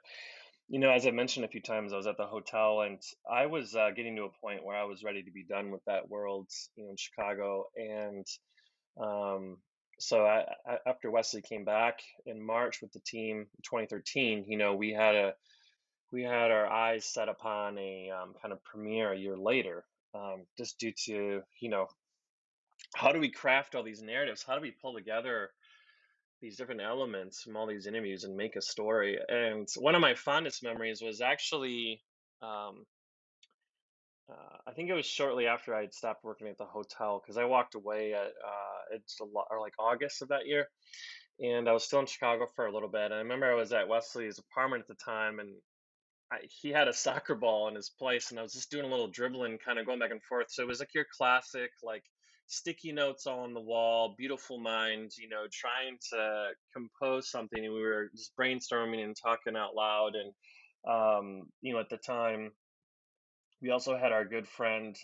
as I mentioned a few times, I was at the hotel, and I was getting to a point where I was ready to be done with that world, in Chicago. And um, so after Wesley came back in March with the team, in 2013, we had our eyes set upon a kind of premiere a year later, just due to, how do we craft all these narratives? How do we pull together these different elements from all these interviews and make a story? And one of my fondest memories was actually, um, I think it was shortly after I had stopped working at the hotel, because I walked away at it's a lot, or like August of that year, and I was still in Chicago for a little bit. And I remember I was at Wesley's apartment at the time, and he had a soccer ball in his place, and I was just doing a little dribbling, kind of going back and forth. So it was like your classic, like, sticky notes all on the wall, beautiful mind, trying to compose something. And we were just brainstorming and talking out loud. And, at the time, we also had our good friend,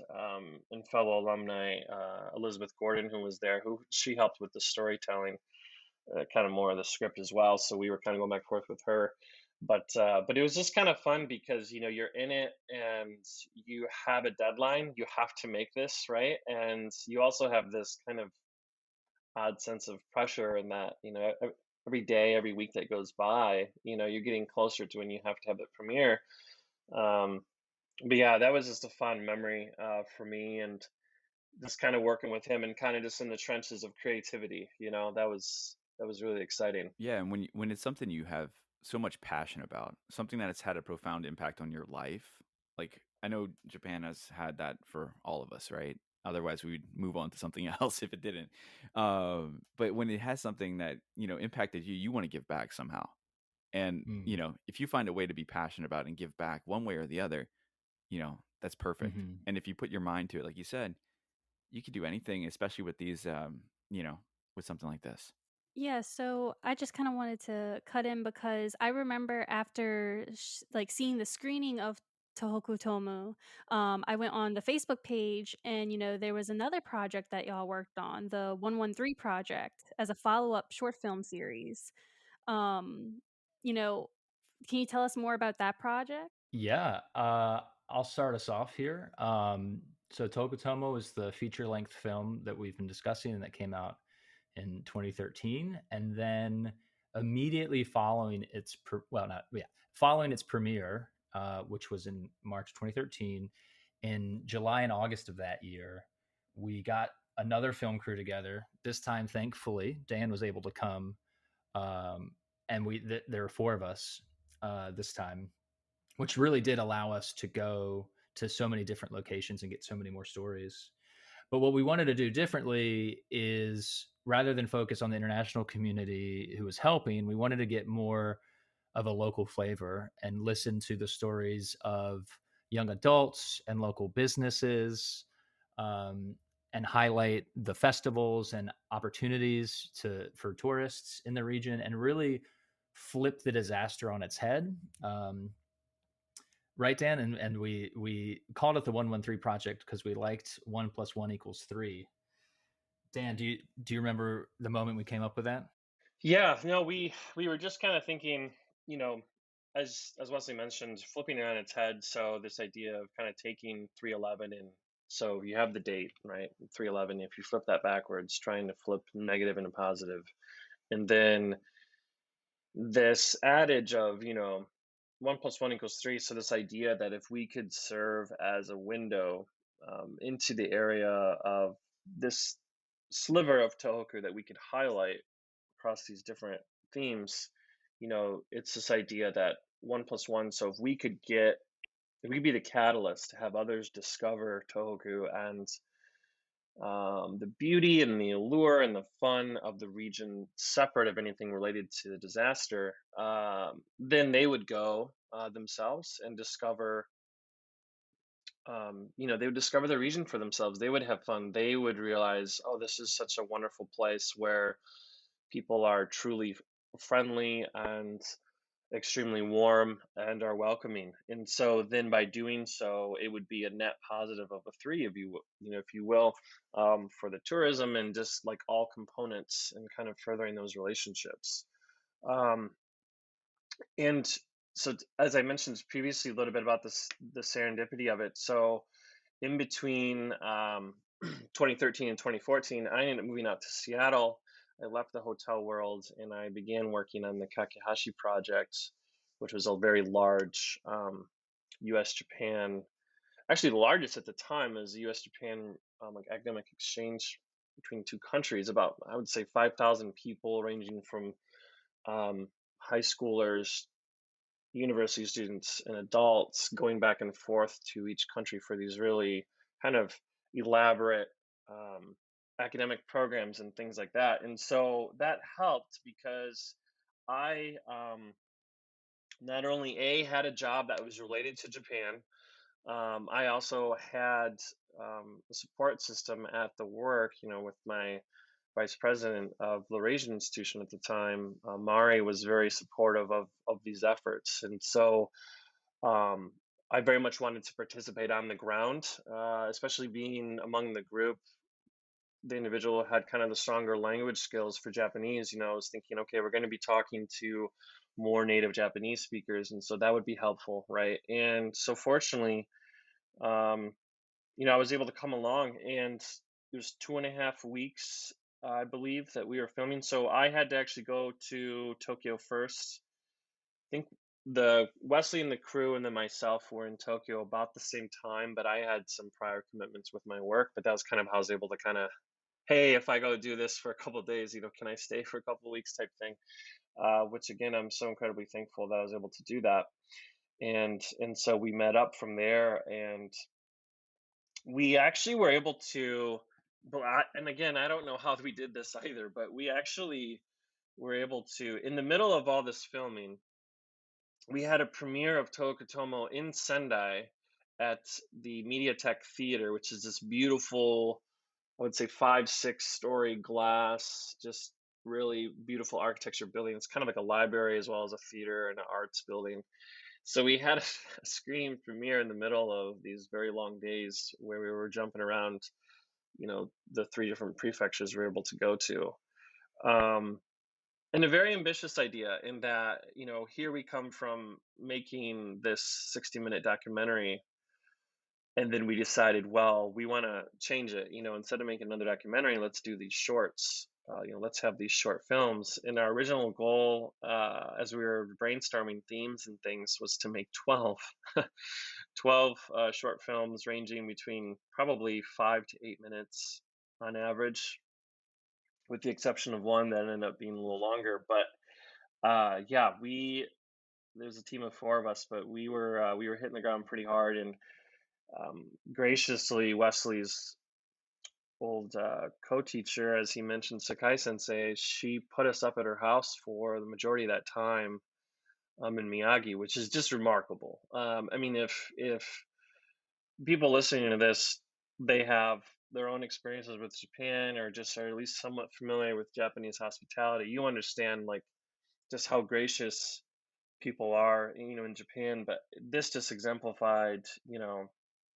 and fellow alumni, Elizabeth Gordon, who was there, who she helped with the storytelling, kind of more of the script as well. So we were kind of going back and forth with her. But it was just kind of fun because you're in it and you have a deadline. You have to make this right, and you also have this kind of odd sense of pressure in that every day, every week that goes by, you're getting closer to when you have to have the premiere. Um, but yeah, that was just a fun memory for me, and just kind of working with him and kind of just in the trenches of creativity. That was really exciting. Yeah, and when it's something you have so much passion about, something that has had a profound impact on your life, like I know Japan has had that for all of us, right? Otherwise, we'd move on to something else if it didn't. But when it has something that impacted you, you want to give back somehow. And Mm. if you find a way to be passionate about it and give back one way or the other, that's perfect. Mm-hmm. And if you put your mind to it, like you said, you could do anything, especially with these, you know, with something like this. Yeah, so I just kind of wanted to cut in because I remember after like seeing the screening of Tohoku Tomo, I went on the Facebook page and there was another project that y'all worked on, the 113 project, as a follow-up short film series. Um, you know, can you tell us more about that project? Yeah, I'll start us off here. So Tokutomo is the feature-length film that we've been discussing and that came out in 2013, and then immediately following its following its premiere, which was in March 2013, in July and August of that year, we got another film crew together. This time, thankfully, Dan was able to come, and there were four of us this time, which really did allow us to go to so many different locations and get so many more stories. But what we wanted to do differently is rather than focus on the international community who was helping, we wanted to get more of a local flavor and listen to the stories of young adults and local businesses, um, and highlight the festivals and opportunities for tourists in the region and really flip the disaster on its head. Right, Dan, and we called it the 113 project because we liked 1 + 1 = 3. Dan, do you remember the moment we came up with that? Yeah, no, we were just kind of thinking, you know, as Wesley mentioned, flipping it on its head. So this idea of kind of taking 311, and so you have the date, right? 311. If you flip that backwards, trying to flip negative into positive, and then this adage of 1 + 1 = 3. So this idea that if we could serve as a window into the area of this sliver of Tohoku that we could highlight across these different themes, it's this idea that 1 + 1. So if we could be the catalyst to have others discover Tohoku and the beauty and the allure and the fun of the region, separate of anything related to the disaster, then they would go themselves and discover. They would discover the region for themselves. They would have fun. They would realize, oh, this is such a wonderful place where people are truly friendly and extremely warm and are welcoming. And so then by doing so, it would be a net positive of a three, if you will, for the tourism and just like all components and kind of furthering those relationships. Um, and so, as I mentioned previously, a little bit about the serendipity of it. So, in between 2013 and 2014, I ended up moving out to Seattle. I left the hotel world and I began working on the Kakehashi project, which was a very large U.S. Japan, actually the largest at the time, is the U.S. Japan like academic exchange between two countries. About, I would say, 5,000 people, ranging from um, high schoolers, university students, and adults, going back and forth to each country for these really kind of elaborate um, academic programs and things like that. And so that helped because I not only had a job that was related to Japan, I also had a support system at the work, with my vice president of the Eurasian Institution at the time. Mari was very supportive of these efforts. And so um, I very much wanted to participate on the ground, especially being among the group the individual had kind of the stronger language skills for Japanese, I was thinking, okay, we're going to be talking to more native Japanese speakers, and so that would be helpful, right? And so fortunately, um, I was able to come along, and it was 2.5 weeks, I believe, that we were filming. So I had to actually go to Tokyo first. I think the Wesley and the crew and then myself were in Tokyo about the same time, but I had some prior commitments with my work. But that was kind of how I was able to kind of, hey, if I go do this for a couple of days, can I stay for a couple of weeks type thing. Which again, I'm so incredibly thankful that I was able to do that. And so we met up from there, and we actually were able to. And again, I don't know how we did this either, but we actually were able to, in the middle of all this filming, we had a premiere of Tohoku Tomo in Sendai at the MediaTek Theater, which is this beautiful, I would say 5, 6 story glass, just really beautiful architecture building. It's kind of like a library as well as a theater and an arts building. So we had a screening premiere in the middle of these very long days where we were jumping around, the 3 different prefectures we were able to go to. And a very ambitious idea in that, here we come from making this 60-minute documentary, and then we decided, well, we want to change it. Instead of making another documentary, let's do these shorts. Let's have these short films. And our original goal, as we were brainstorming themes and things, was to make 12, 12 short films ranging between probably 5 to 8 minutes on average, with the exception of one that ended up being a little longer. But yeah, there's a team of 4 of us, but we were hitting the ground pretty hard, and graciously, Wesley's old co-teacher, as he mentioned, Sakai Sensei, she put us up at her house for the majority of that time, in Miyagi, which is just remarkable. I mean, if people listening to this, they have their own experiences with Japan, or just are at least somewhat familiar with Japanese hospitality, you understand like just how gracious people are, in Japan. But this just exemplified,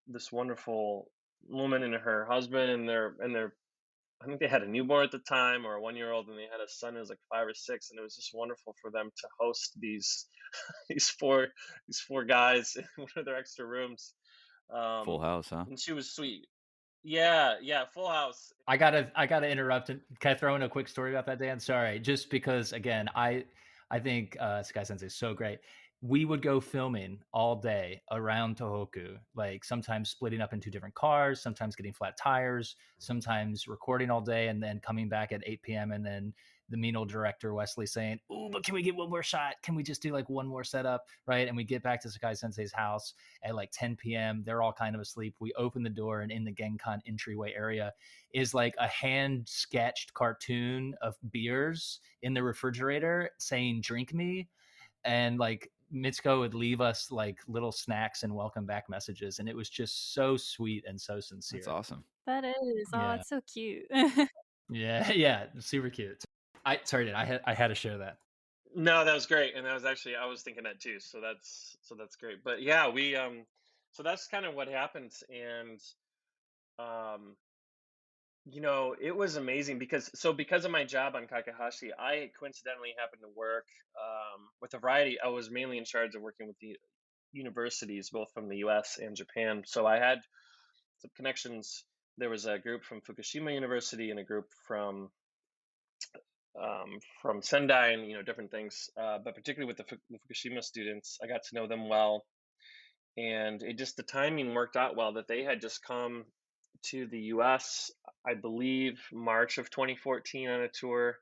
this wonderful woman and her husband, and their I think they had a newborn at the time, or a 1-year-old, and they had a son who was like 5 or 6, and it was just wonderful for them to host these these four guys in one of their extra rooms. Full Um, house, huh? and she was sweet. Yeah, yeah, full house. I gotta interrupt. And can I throw in a quick story about that, Dan? Sorry, just because again, I think Sky Sensei is so great. We would go filming all day around Tohoku, like sometimes splitting up into different cars, sometimes getting flat tires, sometimes recording all day and then coming back at 8 p.m. and then the mean old director Wesley saying, "Oh, but can we get one more shot? Can we just do like one more setup?" Right? And we get back to Sakai Sensei's house at like 10 p.m. They're all kind of asleep. We open the door, and in the Genkan entryway area is like a hand sketched cartoon of beers in the refrigerator saying "drink me," and like Mitsuko would leave us like little snacks and welcome back messages, and it was just so sweet and so sincere. That's awesome. That is. Oh, Yeah, it's so cute. yeah, yeah, super cute. I had to share that. No, that was great, and that was actually, I was thinking that too. So that's great. But yeah, so that's kind of what happened. And um, it was amazing because of my job on Kakahashi, I coincidentally happened to work with a variety. I was mainly in charge of working with the universities, both from the U.S. and Japan. So I had some connections. There was a group from Fukushima University and a group from Sendai, and different things. But particularly with the Fukushima students, I got to know them well, and the timing worked out well that they had just come to the U.S. I believe March of 2014 on a tour,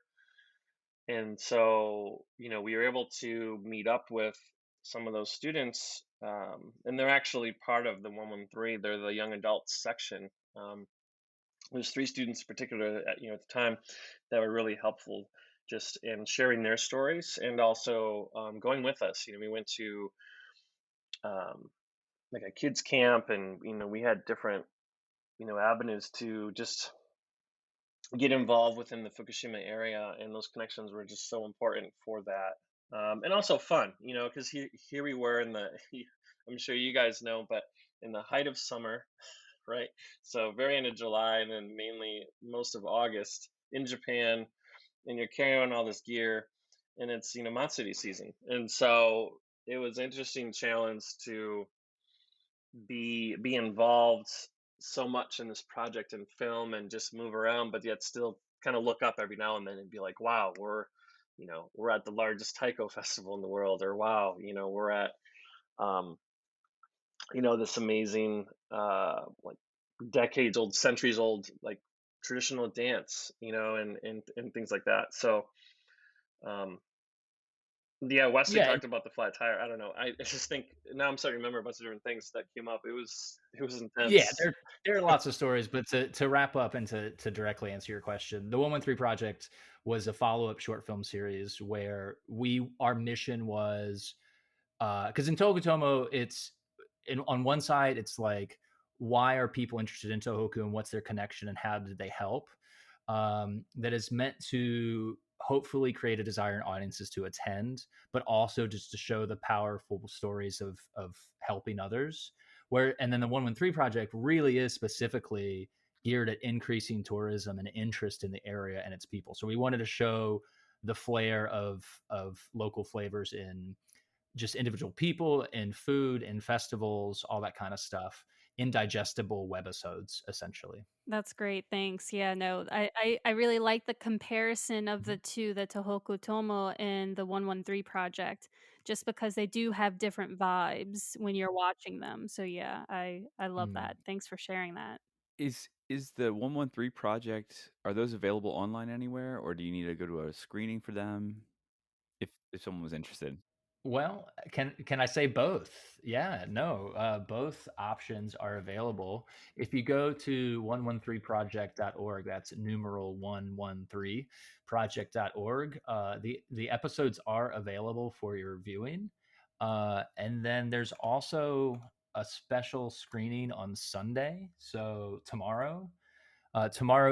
and so we were able to meet up with some of those students, and they're actually part of the 113. They're the young adults section. There's 3 students in particular at the time that were really helpful just in sharing their stories, and also going with us. We went to um, like a kids camp, and we had different avenues to just get involved within the Fukushima area, and those connections were just so important for that. And also fun, because here we were in the I'm sure you guys know, but in the height of summer, right? So very end of July, and then mainly most of August in Japan, and you're carrying on all this gear, and it's Matsuri season, and so it was an interesting challenge to be involved so much in this project and film and just move around, but yet still kind of look up every now and then and be like, wow, we're at the largest taiko festival in the world, or wow, we're at um, this amazing like decades old, centuries old, like traditional dance, and things like that. So um, yeah, Wesley Yeah, talked about the flat tire. I don't know. I just think now I'm starting to remember a bunch of different things that came up. It was yeah, intense. there are lots of stories, but to wrap up and to directly answer your question, the 113 project was a follow-up short film series where our mission was, because in Tohoku Tomo, on one side it's like, why are people interested in Tohoku and what's their connection and how did they help? That is meant to hopefully create a desire in audiences to attend, but also just to show the powerful stories of helping others. And then the 113 project really is specifically geared at increasing tourism and interest in the area and its people. So we wanted to show the flair of local flavors in just individual people, in food, in festivals, all that kind of stuff, in digestible webisodes, essentially. That's great. Thanks. Yeah, no, I really like the comparison of the two, the Tohoku Tomo and the 113 project, just because they do have different vibes when you're watching them. So yeah, I love Mm. that. Thanks for sharing that. Is the 113 project, are those available online anywhere, or do you need to go to a screening for them if someone was interested? Well, can I say both? Yeah, no, both options are available. If you go to 113project.org, that's numeral 113project.org, the episodes are available for your viewing. And then there's also a special screening on Sunday, so tomorrow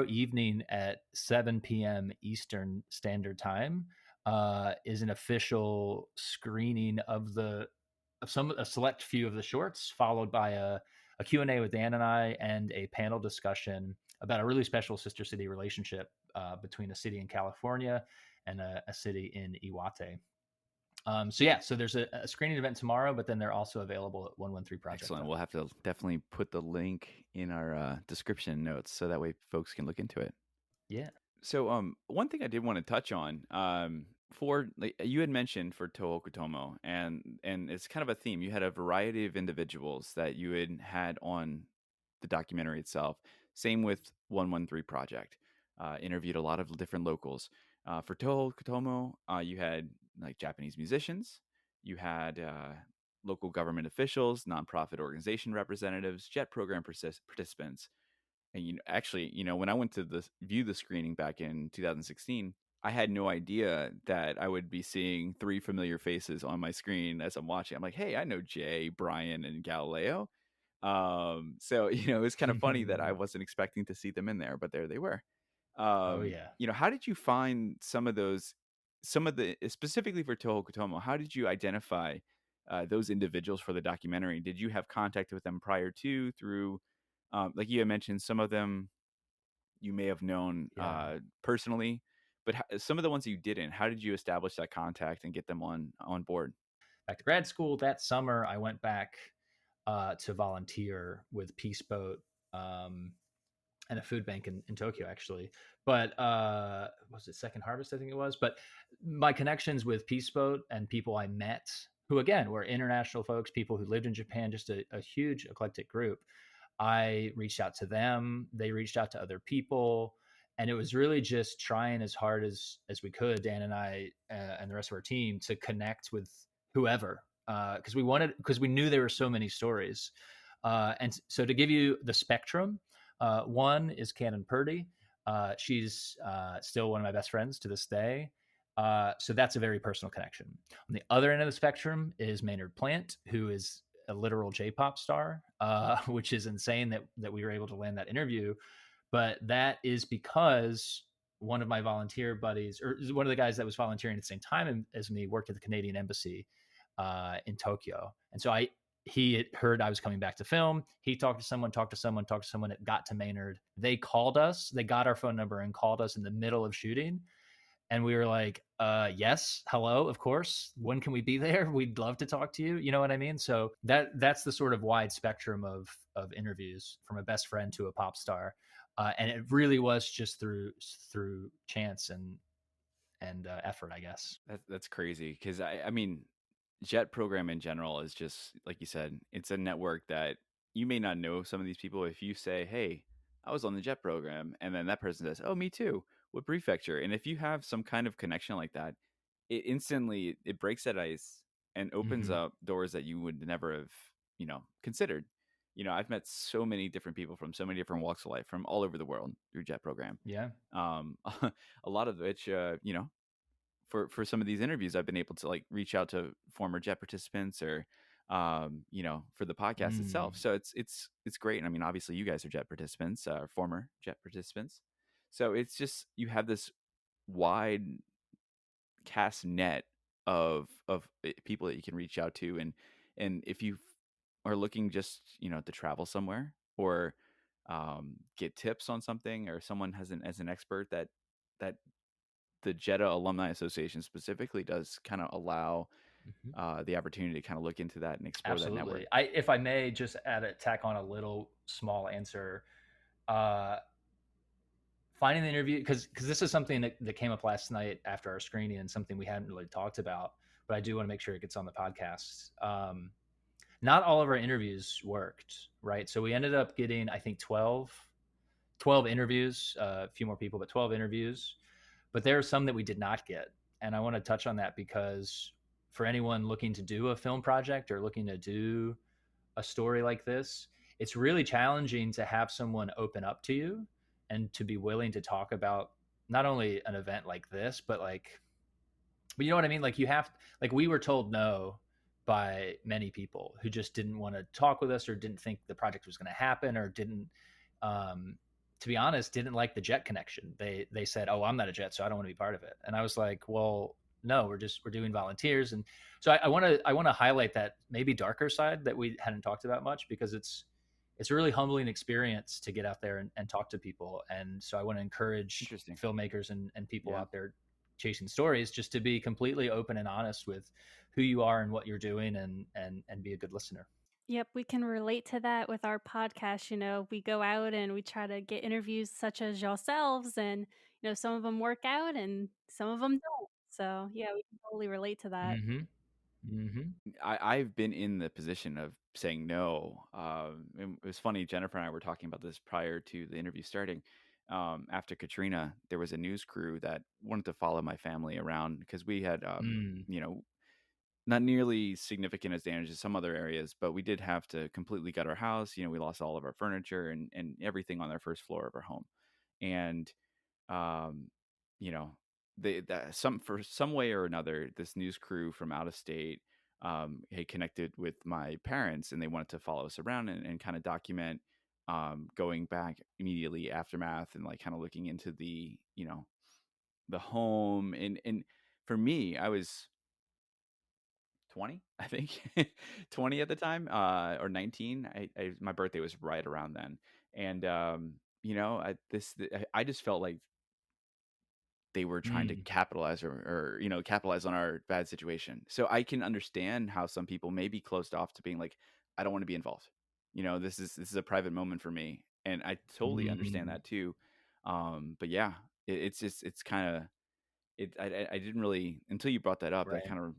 evening at 7 p.m. Eastern Standard Time is an official screening of a select few of the shorts, followed by a Q&A with Dan and I, and a panel discussion about a really special sister city relationship between a city in California and a city in Iwate. So there's a screening event tomorrow, but then they're also available at 113 Project. Excellent. We'll have to definitely put the link in our description notes so that way folks can look into it. Yeah. So, one thing I did want to touch on, for like you had mentioned for Tohoku Tomo, and it's kind of a theme. You had a variety of individuals that you had on the documentary itself. Same with 113 Project. Interviewed a lot of different locals. For Tohoku Tomo, you had like Japanese musicians. You had local government officials, nonprofit organization representatives, jet program participants. And when I went to view the screening back in 2016, I had no idea that I would be seeing three familiar faces on my screen as I'm watching. I'm like, hey, I know Jay, Brian, and Galileo. So it was kind of funny that I wasn't expecting to see them in there, but there they were. Oh yeah. How did you find some of the specifically for Tohoku Tomo? How did you identify those individuals for the documentary? Did you have contact with them prior to through, like you had mentioned, some of them you may have known Yeah. personally, but some of the ones you didn't, how did you establish that contact and get them on board? Back to grad school that summer, I went back to volunteer with Peace Boat and a food bank in Tokyo, actually. But was it Second Harvest? I think it was. But my connections with Peace Boat and people I met, who again were international folks, people who lived in Japan, just a huge eclectic group. I reached out to them. They reached out to other people. And it was really just trying as hard as we could, Dan and I and the rest of our team, to connect with whoever, because we knew there were so many stories. And so to give you the spectrum, one is Canon Purdy. She's still one of my best friends to this day. So that's a very personal connection. On the other end of the spectrum is Maynard Plant, who is a literal J-pop star, which is insane that we were able to land that interview. But that is because one of my volunteer buddies, or one of the guys that was volunteering at the same time as me, worked at the Canadian Embassy in Tokyo. And so he had heard I was coming back to film. He talked to someone, talked to someone, talked to someone. It got to Maynard. They called us. They got our phone number and called us in the middle of shooting. And we were like, yes, hello, of course. When can we be there? We'd love to talk to you. You know what I mean? So that's the sort of wide spectrum of interviews, from a best friend to a pop star. And it really was just through chance and effort, I guess. That's crazy because I mean, Jet program in general is just like you said. It's a network that you may not know some of these people. If you say, "Hey, I was on the Jet program," and then that person says, "Oh, me too. What prefecture?" And if you have some kind of connection like that, it instantly it breaks that ice and opens Mm-hmm. up doors that you would never have, considered. I've met so many different people from so many different walks of life from all over the world through Jet program. Yeah. A lot of which, for some of these interviews, I've been able to like reach out to former Jet participants or, for the podcast Mm. itself. So it's great. And I mean, obviously, you guys are Jet participants, former Jet participants. So it's just you have this wide cast net of people that you can reach out to, and if you are looking just to travel somewhere or get tips on something, or someone has as an expert that the Jeddah Alumni Association specifically does kind of allow Mhm. the opportunity to kind of look into that and explore that network. Absolutely. If I may just tack on a little small answer, uh, finding the interview, because this is something that came up last night after our screening and something we hadn't really talked about, but I do want to make sure it gets on the podcast. Not all of our interviews worked, right? So we ended up getting, I think, 12 interviews, a few more people, but 12 interviews. But there are some that we did not get. And I want to touch on that because for anyone looking to do a film project or looking to do a story like this, it's really challenging to have someone open up to you and to be willing to talk about not only an event like this, but you know what I mean? Like, you have, like, we were told no by many people who just didn't want to talk with us or didn't think the project was going to happen or didn't, um, to be honest, didn't like the Jet connection. They said, "Oh, I'm not a Jet, so I don't want to be part of it." And I was like, "Well, no, we're doing volunteers." And so I want to highlight that maybe darker side that we hadn't talked about much, because it's a really humbling experience to get out there and talk to people. And so I want to encourage Interesting. filmmakers and people Yeah. out there chasing stories just to be completely open and honest with who you are and what you're doing, and be a good listener. Yep, we can relate to that with our podcast. We go out and we try to get interviews such as yourselves, and some of them work out and some of them don't. So yeah, we can totally relate to that. Mm-hmm. Mm-hmm. I've been in the position of saying no. And it was funny. Jennifer and I were talking about this prior to the interview starting. After Katrina, there was a news crew that wanted to follow my family around because we had, Mm. not nearly significant as damage as some other areas, but we did have to completely gut our house. We lost all of our furniture and everything on our first floor of our home. And um, you know, that some for some way or another, this news crew from out of state had connected with my parents, and they wanted to follow us around and kind of document going back immediately aftermath and like kind of looking into the home. And for me, I was 20, I think, 20 at the time, or 19. My birthday was right around then, and I just felt like they were trying to Mm. capitalize or capitalize on our bad situation. So I can understand how some people may be closed off to being like, I don't want to be involved. This is a private moment for me, and I totally understand Mm. that too. But yeah, it's just it's kind of it. I didn't really, until you brought that up. That Right. kind of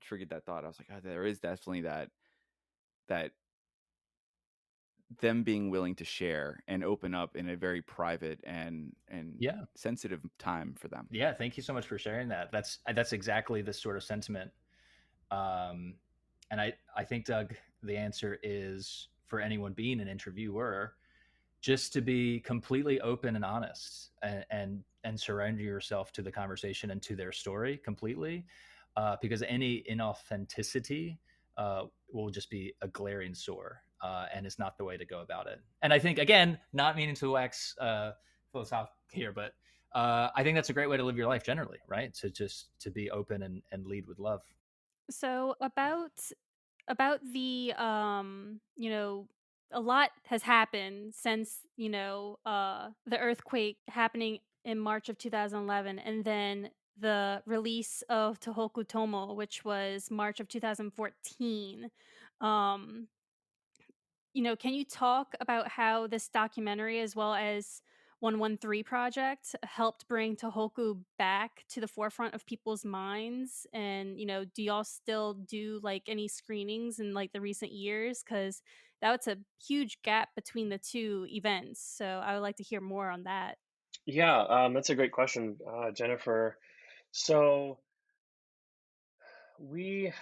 triggered that thought. I was like, oh, there is definitely that them being willing to share and open up in a very private and Yeah. sensitive time for them. Yeah. Thank you so much for sharing that. That's exactly the sort of sentiment. Um, and I think, Doug, the answer is, for anyone being an interviewer, just to be completely open and honest, and surrender yourself to the conversation and to their story completely, because any inauthenticity will just be a glaring sore, and it's not the way to go about it. And I think, again, not meaning to wax philosophical here, but I think that's a great way to live your life generally, right? To just to be open and lead with love. So about about the a lot has happened since the earthquake happening in March of 2011, and then the release of Tohoku Tomo, which was March of 2014. um can you talk about how this documentary, as well as 113 Project, helped bring Tohoku back to the forefront of people's minds? And, do y'all still do like any screenings in like the recent years? Because that's a huge gap between the two events. So I would like to hear more on that. Yeah, that's a great question, Jennifer. So we,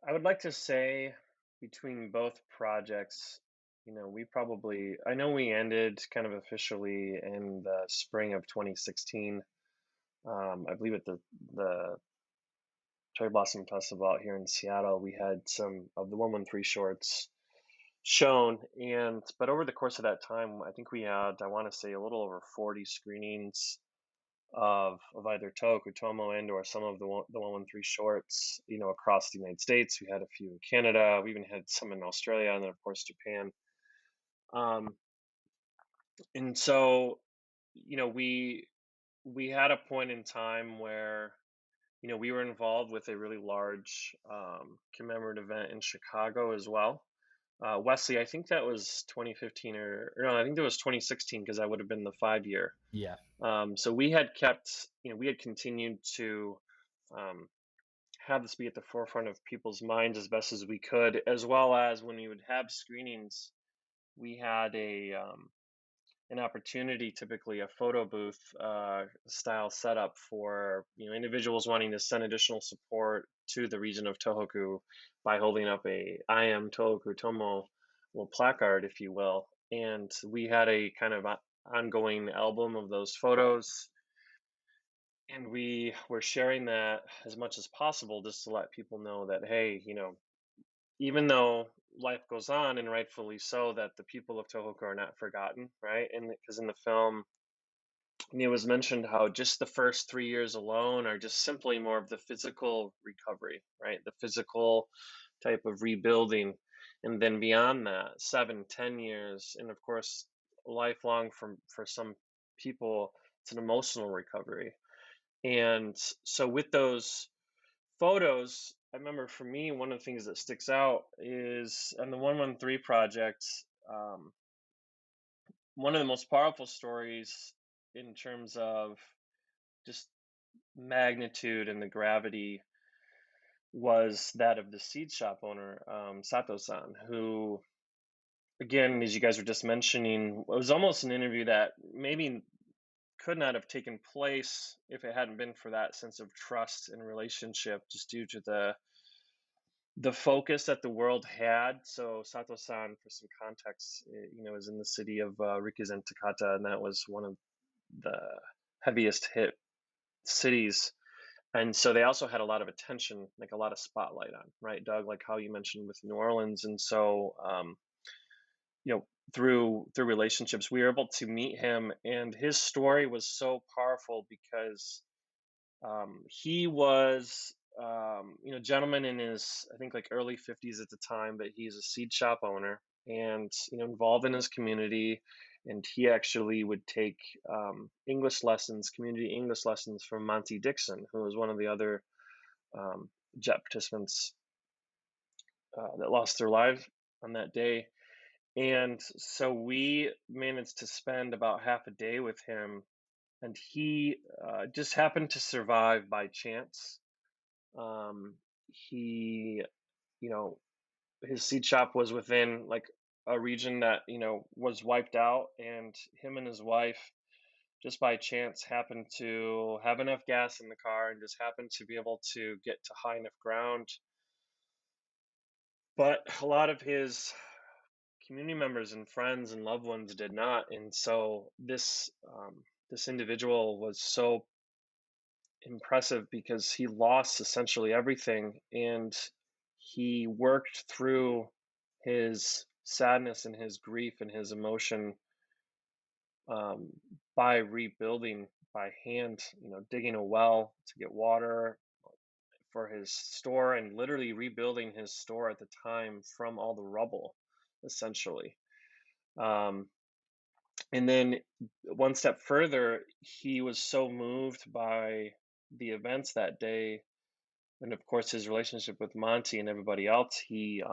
I would like to say between both projects, I know we ended kind of officially in the spring of 2016. I believe at the Cherry Blossom Festival out here in Seattle, we had some of the 113 shorts shown, but over the course of that time, I think we had, I want to say, a little over 40 screenings of either Tohoku Tomo and or some of the 113 shorts, across the United States. We had a few in Canada. We even had some in Australia, and then of course Japan. Um, and so, we had a point in time where we were involved with a really large commemorative event in Chicago as well. Wesley, I think that was 2015 or no, I think that was 2016 because that would have been the 5 year. Yeah. So we had kept, we had continued to um, have this be at the forefront of people's minds as best as we could, as well as when we would have screenings, we had an opportunity, typically a photo booth style setup for individuals wanting to send additional support to the region of Tohoku by holding up a "I am Tohoku Tomo" little placard, if you will. And we had a kind of ongoing album of those photos, and we were sharing that as much as possible just to let people know that, hey, even though life goes on, and rightfully so, that the people of Tohoku are not forgotten, right? And because in the film, it was mentioned how just the first 3 years alone are just simply more of the physical recovery, right? The physical type of rebuilding. And then beyond that, 7, 10 years, and of course, lifelong for some people, it's an emotional recovery. And so with those photos, I remember for me, one of the things that sticks out is on the 113 project, um, one of the most powerful stories in terms of just magnitude and the gravity was that of the seed shop owner, Sato-san, who, again, as you guys were just mentioning, was almost an interview that maybe could not have taken place if it hadn't been for that sense of trust and relationship, just due to the focus that the world had. So Sato-san, for some context, is in the city of Rikuzen, Takata, and that was one of the heaviest hit cities. And so they also had a lot of attention, like a lot of spotlight on, right, Doug, like how you mentioned with New Orleans. And so, you know, through relationships, we were able to meet him, and his story was so powerful because he was, gentleman in his, I think, like early 50s at the time, but he's a seed shop owner and, involved in his community. And he actually would take English lessons, community English lessons from Monty Dixon, who was one of the other jet participants that lost their lives on that day. And so we managed to spend about half a day with him, and he just happened to survive by chance. He, you know, his seed shop was within like a region that, was wiped out, and him and his wife just by chance happened to have enough gas in the car and just happened to be able to get to high enough ground. But a lot of his community members and friends and loved ones did not. And so this individual was so impressive because he lost essentially everything, and he worked through his sadness and his grief and his emotion um, by rebuilding by hand, digging a well to get water, for his store and literally rebuilding his store at the time from all the rubble, essentially. Um, and then one step further, he was so moved by the events that day, and of course his relationship with Monty and everybody else. He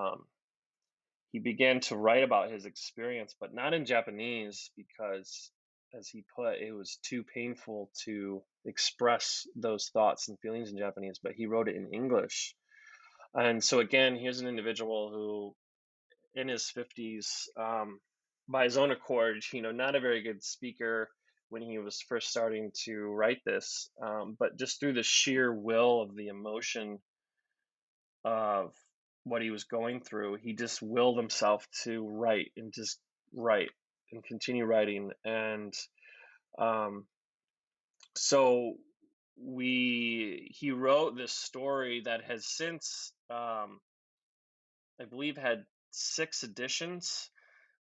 began to write about his experience, but not in Japanese because, as he put, it was too painful to express those thoughts and feelings in Japanese. But he wrote it in English. And so again, here's an individual who, in his 50s, by his own accord, not a very good speaker when he was first starting to write this, but just through the sheer will of the emotion of what he was going through, he just willed himself to write and just write and continue writing. And um, so he wrote this story that has since, I believe, had 6 editions,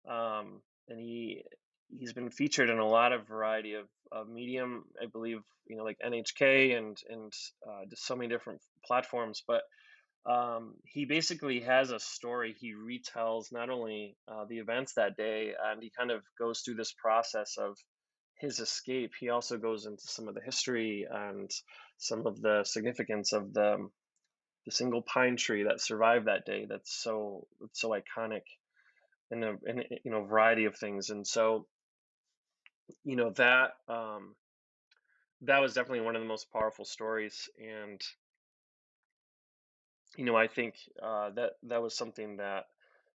and he's been featured in a lot of variety of medium. I believe, like NHK and just so many different platforms. But he basically has a story. He retells not only the events that day, and he kind of goes through this process of his escape. He also goes into some of the history and some of the significance of the single pine tree that survived that day. That's so iconic in a variety of things. And so that was definitely one of the most powerful stories. And I think that was something that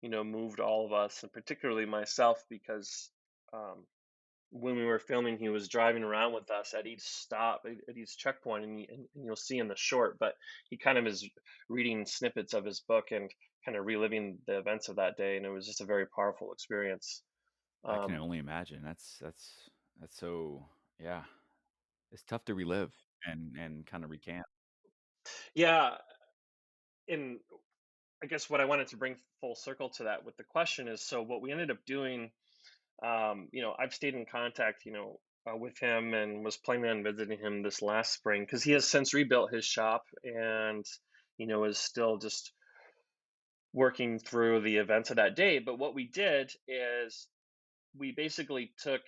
moved all of us, and particularly myself, because um, when we were filming, he was driving around with us at each stop, at each checkpoint, and you'll see in the short, but he kind of is reading snippets of his book and kind of reliving the events of that day, and it was just a very powerful experience. I can Um, only imagine. That's so, yeah. It's tough to relive and kind of recant. yeah, and I guess what I wanted to bring full circle to that with the question is, so what we ended up doing, I've stayed in contact, with him, and was planning on visiting him this last spring because he has since rebuilt his shop, and is still just working through the events of that day. But what we did is we basically took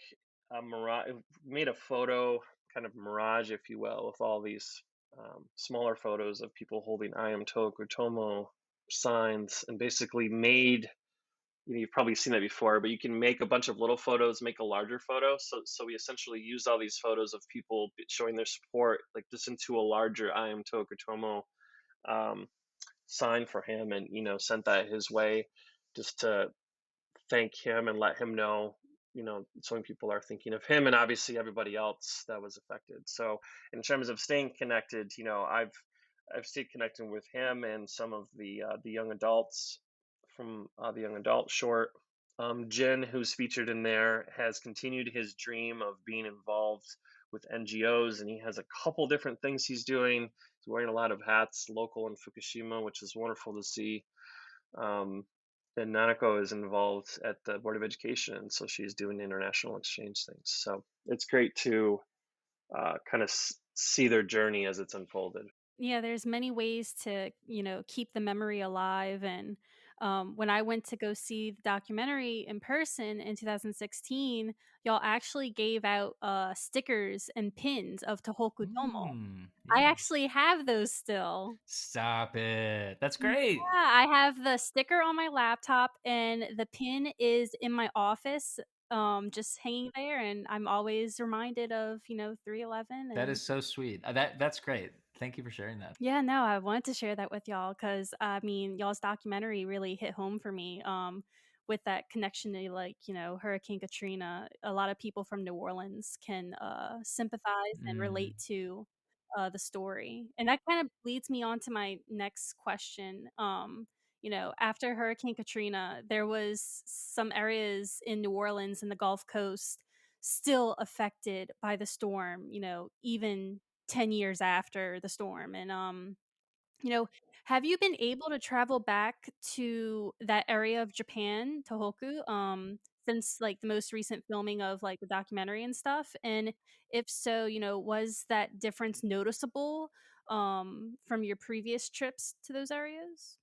a mirage, made a photo kind of mirage, if you will, with all these smaller photos of people holding "I am Tohoku Tomo" signs, and basically made, you've probably seen that before, but you can make a bunch of little photos, make a larger photo. So we essentially used all these photos of people showing their support, like just into a larger "I am Tohoku Tomo" um, sign for him, and sent that his way, just to thank him and let him know, so many people are thinking of him, and obviously everybody else that was affected. So in terms of staying connected, I've stayed connected with him and some of the young adults from the young adult short. Jenn, who's featured in there, has continued his dream of being involved with NGOs, and he has a couple different things he's doing. He's wearing a lot of hats local in Fukushima, which is wonderful to see. Um, and Nanako is involved at the Board of Education, so she's doing international exchange things. So it's great to kind of see their journey as it's unfolded. Yeah, there's many ways to, keep the memory alive. And when I went to go see the documentary in person in 2016, y'all actually gave out stickers and pins of Tohoku Tomo. I Yeah. actually have those still. Stop it. That's Yeah, great. I have the sticker on my laptop, and the pin is in my office, just hanging there, and I'm always reminded of, 311. That And is so sweet. That's great. Thank you for sharing that. yeah, no, I wanted to share that with y'all because I mean, y'all's documentary really hit home for me. With that connection to, like, Hurricane Katrina. A lot of people from New Orleans can sympathize and Mm. relate to the story, and that kind of leads me on to my next question. After Hurricane Katrina, there was some areas in New Orleans and the Gulf Coast still affected by the storm. Even 10 years after the storm. And you know have you been able to travel back to that area of Japan, Tohoku, since, like, the most recent filming of, like, the documentary and stuff? And if so, was that difference noticeable from your previous trips to those areas?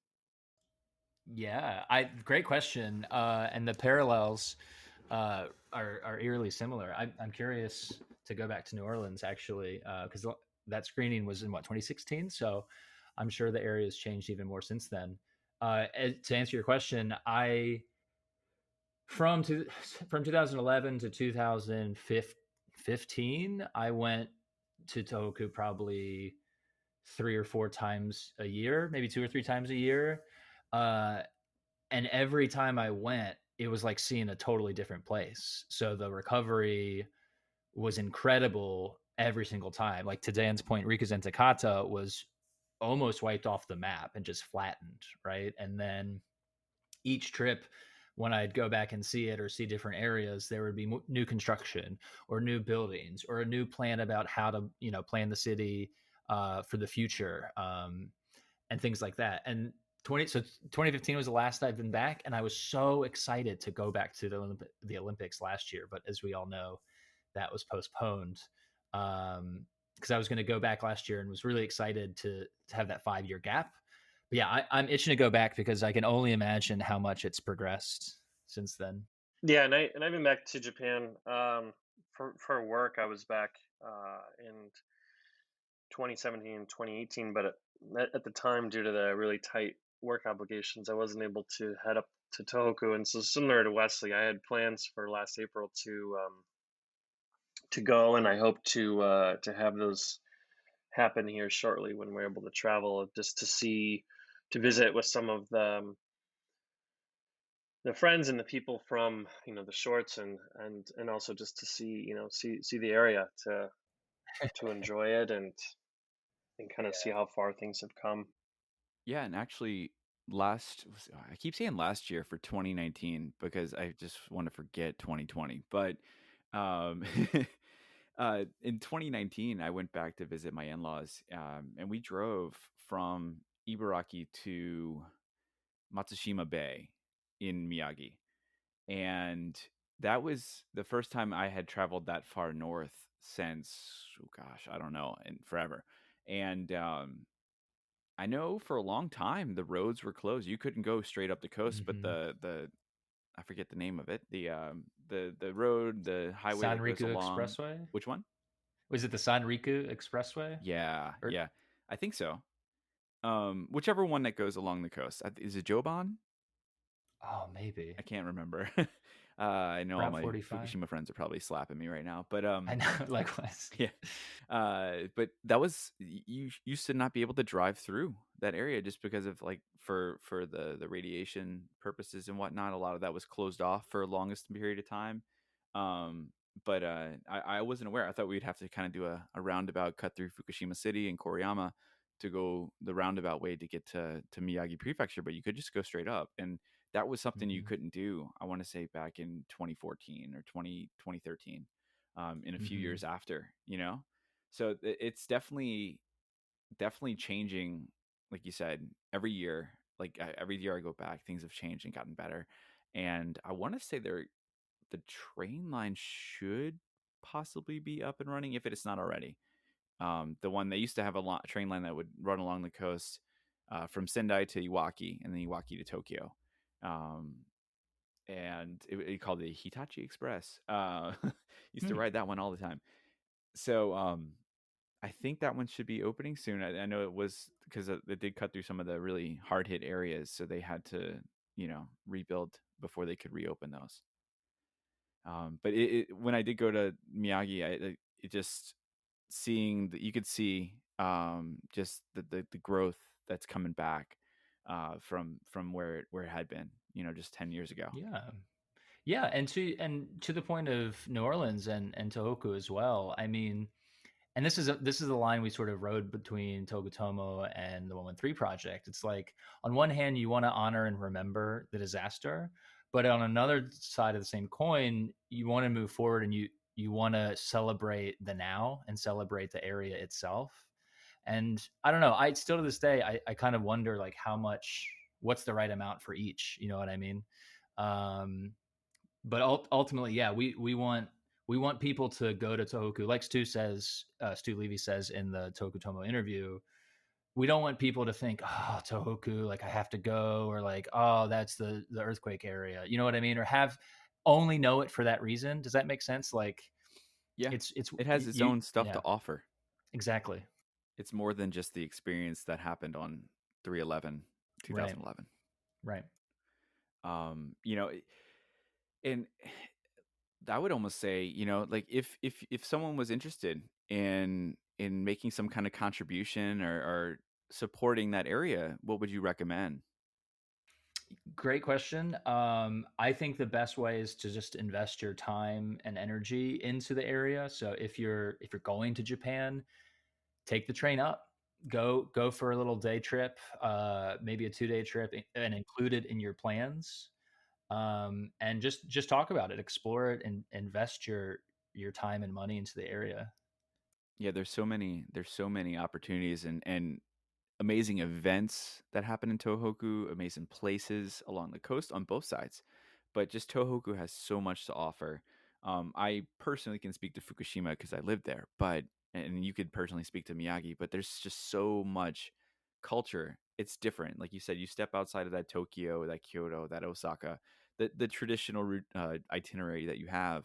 Yeah, great question. And the parallels are eerily similar. I'm curious to go back to New Orleans actually, because that screening was in what 2016. So I'm sure the area has changed even more since then. To answer your question, I from to, from 2011 to 2015, I went to Tohoku probably 3 or 4 times a year, maybe 2 or 3 times a year. Uh, and every time I went, it was like seeing a totally different place. So the recovery was incredible every single time. Like to Dan's point, Rika's Takata was almost wiped off the map and just flattened, right? And then each trip, when I'd go back and see it or see different areas, there would be new construction or new buildings or a new plan about how to, plan the city for the future, and things like that. And 2015 was the last I've been back, and I was so excited to go back to the Olympics last year. But as we all know, that was postponed, because I was going to go back last year and was really excited to have that 5 year gap. But yeah, I'm itching to go back because I can only imagine how much it's progressed since then. Yeah, and I've been back to Japan for work. I was back in 2017, 2018, but at the time, due to the really tight work obligations, I wasn't able to head up to Tohoku. And so, similar to Wesley, I had plans for last April to go, and I hope to have those happen here shortly when we're able to travel, just to visit with some of the friends and the people from the shorts, and also just to see the area, to enjoy it, and kind of see how far things have come. Yeah, and actually, I keep saying last year for 2019 because I just want to forget 2020. But um, in 2019, I went back to visit my in-laws, and we drove from Ibaraki to Matsushima Bay in Miyagi, and that was the first time I had traveled that far north since, oh gosh, I don't know, in forever. And I know for a long time the roads were closed. You couldn't go straight up the coast, but Mm-hmm. the I forget the name of it. The road, the highway that goes Sanriku along. Expressway? Which one? Was it the Sanriku Expressway? Yeah, Or yeah, I think so. Whichever one that goes along the coast. Is it Joban? oh, maybe I can't remember. I know all Route my 45. Fukushima friends are probably slapping me right now, but I know, likewise. yeah. But that was you used to not be able to drive through that area just because of like for the radiation purposes and whatnot. A lot of that was closed off for a longest period of time. Um, but I wasn't aware. I thought we'd have to kind of do a roundabout cut through Fukushima City and Koriyama to go the roundabout way to get to Miyagi Prefecture, but you could just go straight up. And that was something you Mm-hmm. couldn't do, I want to say back in 2014 or 2013, in a few Mm-hmm. years after, so it's definitely changing. Like you said, every year, like every year I go back, things have changed and gotten better. And I want to say the train line should possibly be up and running if it is not already. The one they used to have a train line that would run along the coast, from Sendai to Iwaki and then Iwaki to Tokyo. Um, and it called the Hitachi Express. Used to Hmm. ride that one all the time. So I think that one should be opening soon. I know it was because it did cut through some of the really hard hit areas, so they had to rebuild before they could reopen those. But when I did go to Miyagi, it just seeing that you could see, just the growth that's coming back, from where it had been, just 10 years ago. Yeah. Yeah, and to the point of New Orleans and Tohoku as well. I mean, and this is the line we sort of rode between Tohoku Tomo and the 113 project. It's like on one hand you want to honor and remember the disaster, but on another side of the same coin, you want to move forward and you want to celebrate the now and celebrate the area itself. And I don't know, I still to this day I kind of wonder like what's the right amount for each, you know what I mean? Um, but ultimately, yeah, we want we want people to go to Tohoku. Like Stu Levy says in the Tohoku Tomo interview, we don't want people to think, oh, Tohoku, like I have to go, or like, oh, that's the earthquake area. You know what I mean? Or have only know it for that reason. Does that make sense? Like Yeah. it's It has its you own stuff yeah, to offer. exactly. It's more than just the experience that happened on 3/11, Right. 2011. Right. You know, and I would almost say, you know, like if someone was interested in making some kind of contribution or supporting that area, what would you recommend? Great question. I think the best way is to just invest your time and energy into the area. So if you're going to Japan, take the train up. Go for a little day trip, maybe a 2-day trip, and include it in your plans. And just talk about it, explore it, and invest your time and money into the area. Yeah, there's so many opportunities and amazing events that happen in Tohoku, amazing places along the coast on both sides. But just Tohoku has so much to offer. I personally can speak to Fukushima because I lived there, but and you could personally speak to Miyagi, but there's just so much culture. It's different. Like you said, you step outside of that Tokyo, that Kyoto, that Osaka, the traditional route itinerary that you have.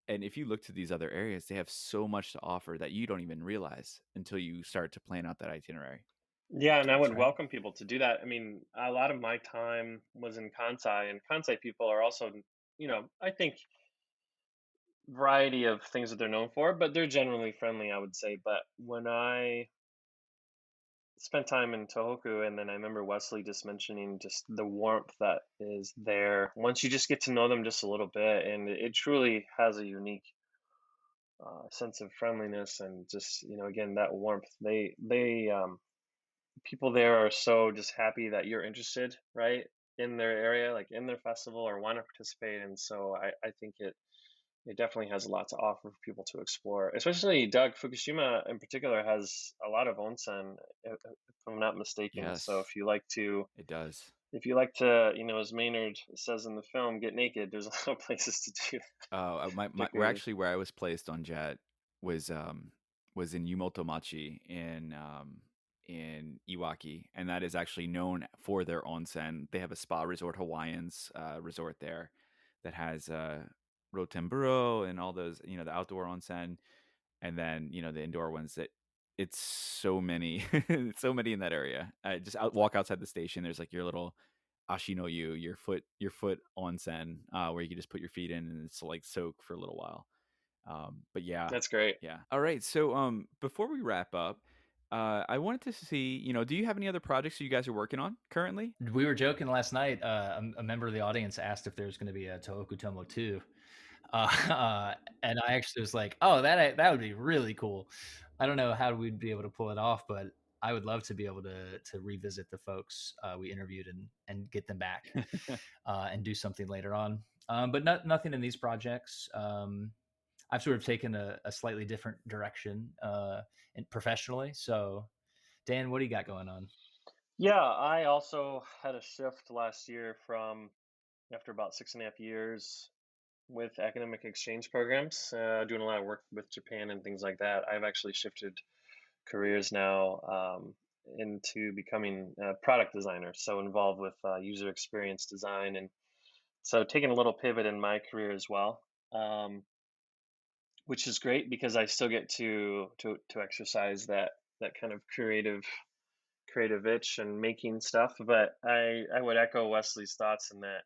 And if you look to these other areas, they have so much to offer that you don't even realize until you start to plan out that itinerary. Yeah, and I That's would right. welcome people to do that. I mean, a lot of my time was in Kansai, and Kansai people are also, I think variety of things that they're known for, but they're generally friendly, I would say. But when I spent time in Tohoku, and then I remember Wesley just mentioning just the warmth that is there once you just get to know them just a little bit, and it truly has a unique sense of friendliness and just again that warmth. They people there are so just happy that you're interested, right, in their area, like in their festival or want to participate, and so I think it definitely has a lot to offer for people to explore. Especially Doug, Fukushima in particular has a lot of onsen, if I'm not mistaken. So Yes, it does. if you like to, as Maynard says in the film, get naked, there's a lot of places to do that, We're particularly. actually where I was placed on Jet was um was in Yumotomachi in Iwaki, and that is actually known for their onsen. They have a spa resort, Hawaiians resort there that has Rotemburo and all those, the outdoor onsen, and then the indoor ones that it's so many, it's so many in that area. Just walk outside the station. There's like your little Ashinoyu, your foot onsen, where you can just put your feet in and it's like soak for a little while. But yeah, That's great. yeah. All right. So before we wrap up, I wanted to see, do you have any other projects that you guys are working on currently? We were joking last night. A member of the audience asked if there's going to be a Tohoku Tomo 2. And I actually was like, "Oh, that would be really cool." I don't know how we'd be able to pull it off, but I would love to be able to revisit the folks we interviewed and get them back and do something later on. But nothing in these projects. I've sort of taken a slightly different direction professionally. So, Dan, what do you got going on? Yeah, I also had a shift last year from after about 6.5 years with academic exchange programs, doing a lot of work with Japan and things like that. I've actually shifted careers now into becoming a product designer, so involved with user experience design, and so taking a little pivot in my career as well, um, which is great because I still get to exercise that kind of creative itch and making stuff. But I would echo Wesley's thoughts in that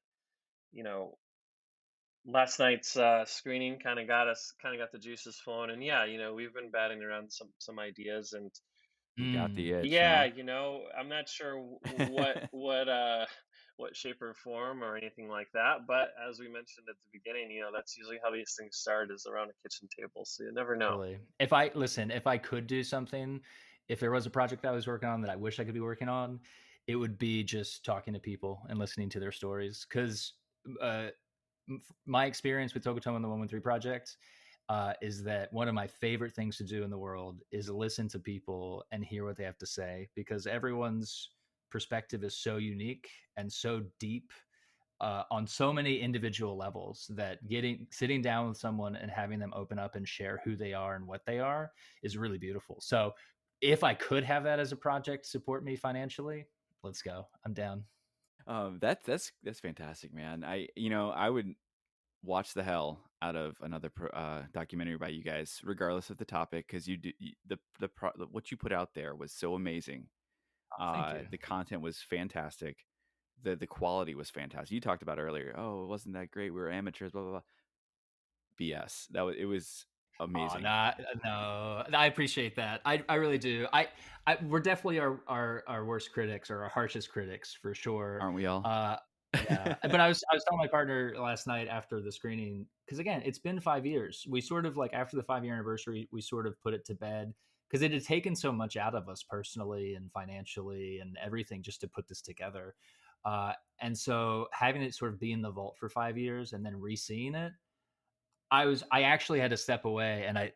you know last night's screening kind of got the juices flowing, and yeah, we've been batting around some ideas, and You got Mm, the itch, yeah, huh? I'm not sure what shape or form or anything like that, but as we mentioned at the beginning, that's usually how these things start, is around a kitchen table, so you never know. totally. If I could do something, if there was a project I was working on that I wish I could be working on, it would be just talking to people and listening to their stories. Because uh, my experience with Tokutomo and the 113 project is that one of my favorite things to do in the world is listen to people and hear what they have to say, because everyone's perspective is so unique and so deep on so many individual levels that sitting down with someone and having them open up and share who they are and what they are is really beautiful. So if I could have that as a project support me financially, let's go. I'm down. That's fantastic, man. I would watch the hell out of another documentary by you guys, regardless of the topic, because what you put out there was so amazing. Thank you. The content was fantastic. The quality was fantastic. You talked about earlier. Oh, it wasn't that great. We were amateurs. Blah blah blah. BS. It was Oh, amazing. no, I appreciate that. I really do. We're definitely our worst critics or our harshest critics for sure. Aren't we all? Yeah, but I was telling my partner last night after the screening, because again, it's been 5 years. We sort of like after the 5-year anniversary, we sort of put it to bed because it had taken so much out of us personally and financially and everything just to put this together. And so having it sort of be in the vault for 5 years and then re-seeing it, I actually had to step away, and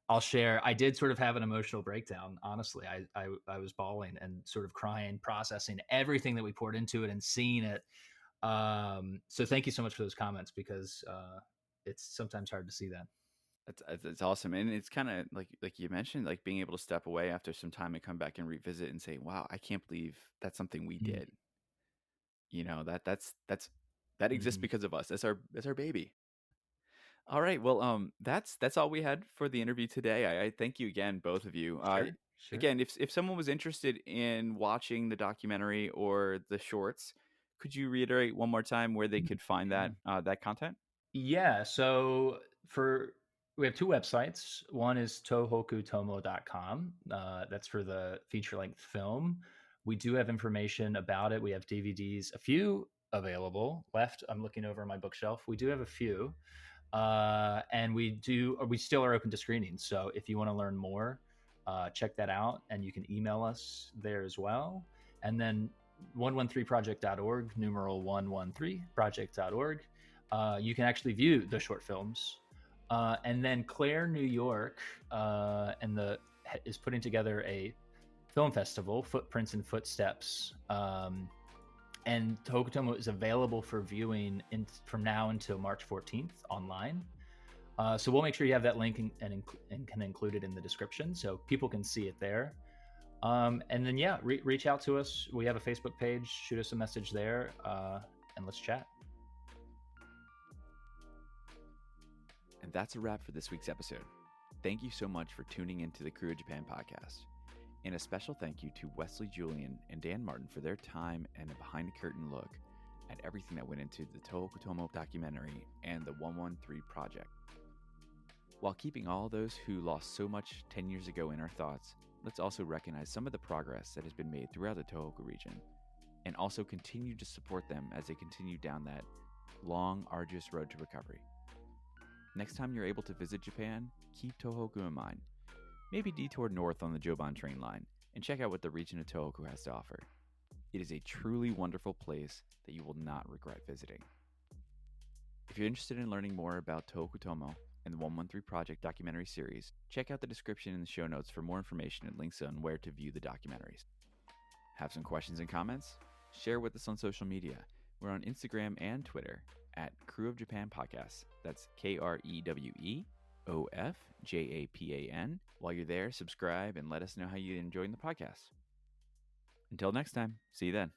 I'll share. I did sort of have an emotional breakdown. Honestly, I was bawling and sort of crying, processing everything that we poured into it and seeing it. So thank you so much for those comments because it's sometimes hard to see that. That's awesome, and it's kind of like you mentioned, like being able to step away after some time and come back and revisit and say, "Wow, I can't believe that's something we did." That exists Mm-hmm. because of us. That's our baby. All right. Well, that's all we had for the interview today. I thank you again, both of you. Sure. Again, if someone was interested in watching the documentary or the shorts, could you reiterate one more time where they could find that content? Yeah. So we have two websites. One is tohokutomo.com. That's for the feature length film. We do have information about it. We have DVDs, a few available left. I'm looking over my bookshelf. We do have a few. And we still are open to screenings. So if you want to learn more, check that out, and you can email us there as well. And then 113project.org, numeral 113project.org. You can actually view the short films. And then Clare, New York, is putting together a film festival, Footprints and Footsteps. And Tohoku Tomo is available for viewing from now until March 14th online. So we'll make sure you have that link and can include it in the description so people can see it there. And then, yeah, reach out to us. We have a Facebook page. Shoot us a message there, and let's chat. And that's a wrap for this week's episode. Thank you so much for tuning into the Krewe Japan podcast. And a special thank you to Wesley, Julian, and Dan Martin for their time and a behind-the-curtain look at everything that went into the Tohoku Tomo documentary and the 113 project. While keeping all those who lost so much 10 years ago in our thoughts, let's also recognize some of the progress that has been made throughout the Tohoku region, and also continue to support them as they continue down that long, arduous road to recovery. Next time you're able to visit Japan, keep Tohoku in mind. Maybe detour north on the Joban train line and check out what the region of Tohoku has to offer. It is a truly wonderful place that you will not regret visiting. If you're interested in learning more about Tohoku Tomo and the 113 Project documentary series, check out the description in the show notes for more information and links on where to view the documentaries. Have some questions and comments? Share with us on social media. We're on Instagram and Twitter at Krewe of Japan Podcast. That's KREWEOFJAPAN. While you're there, subscribe and let us know how you're enjoying the podcast. Until next time, see you then.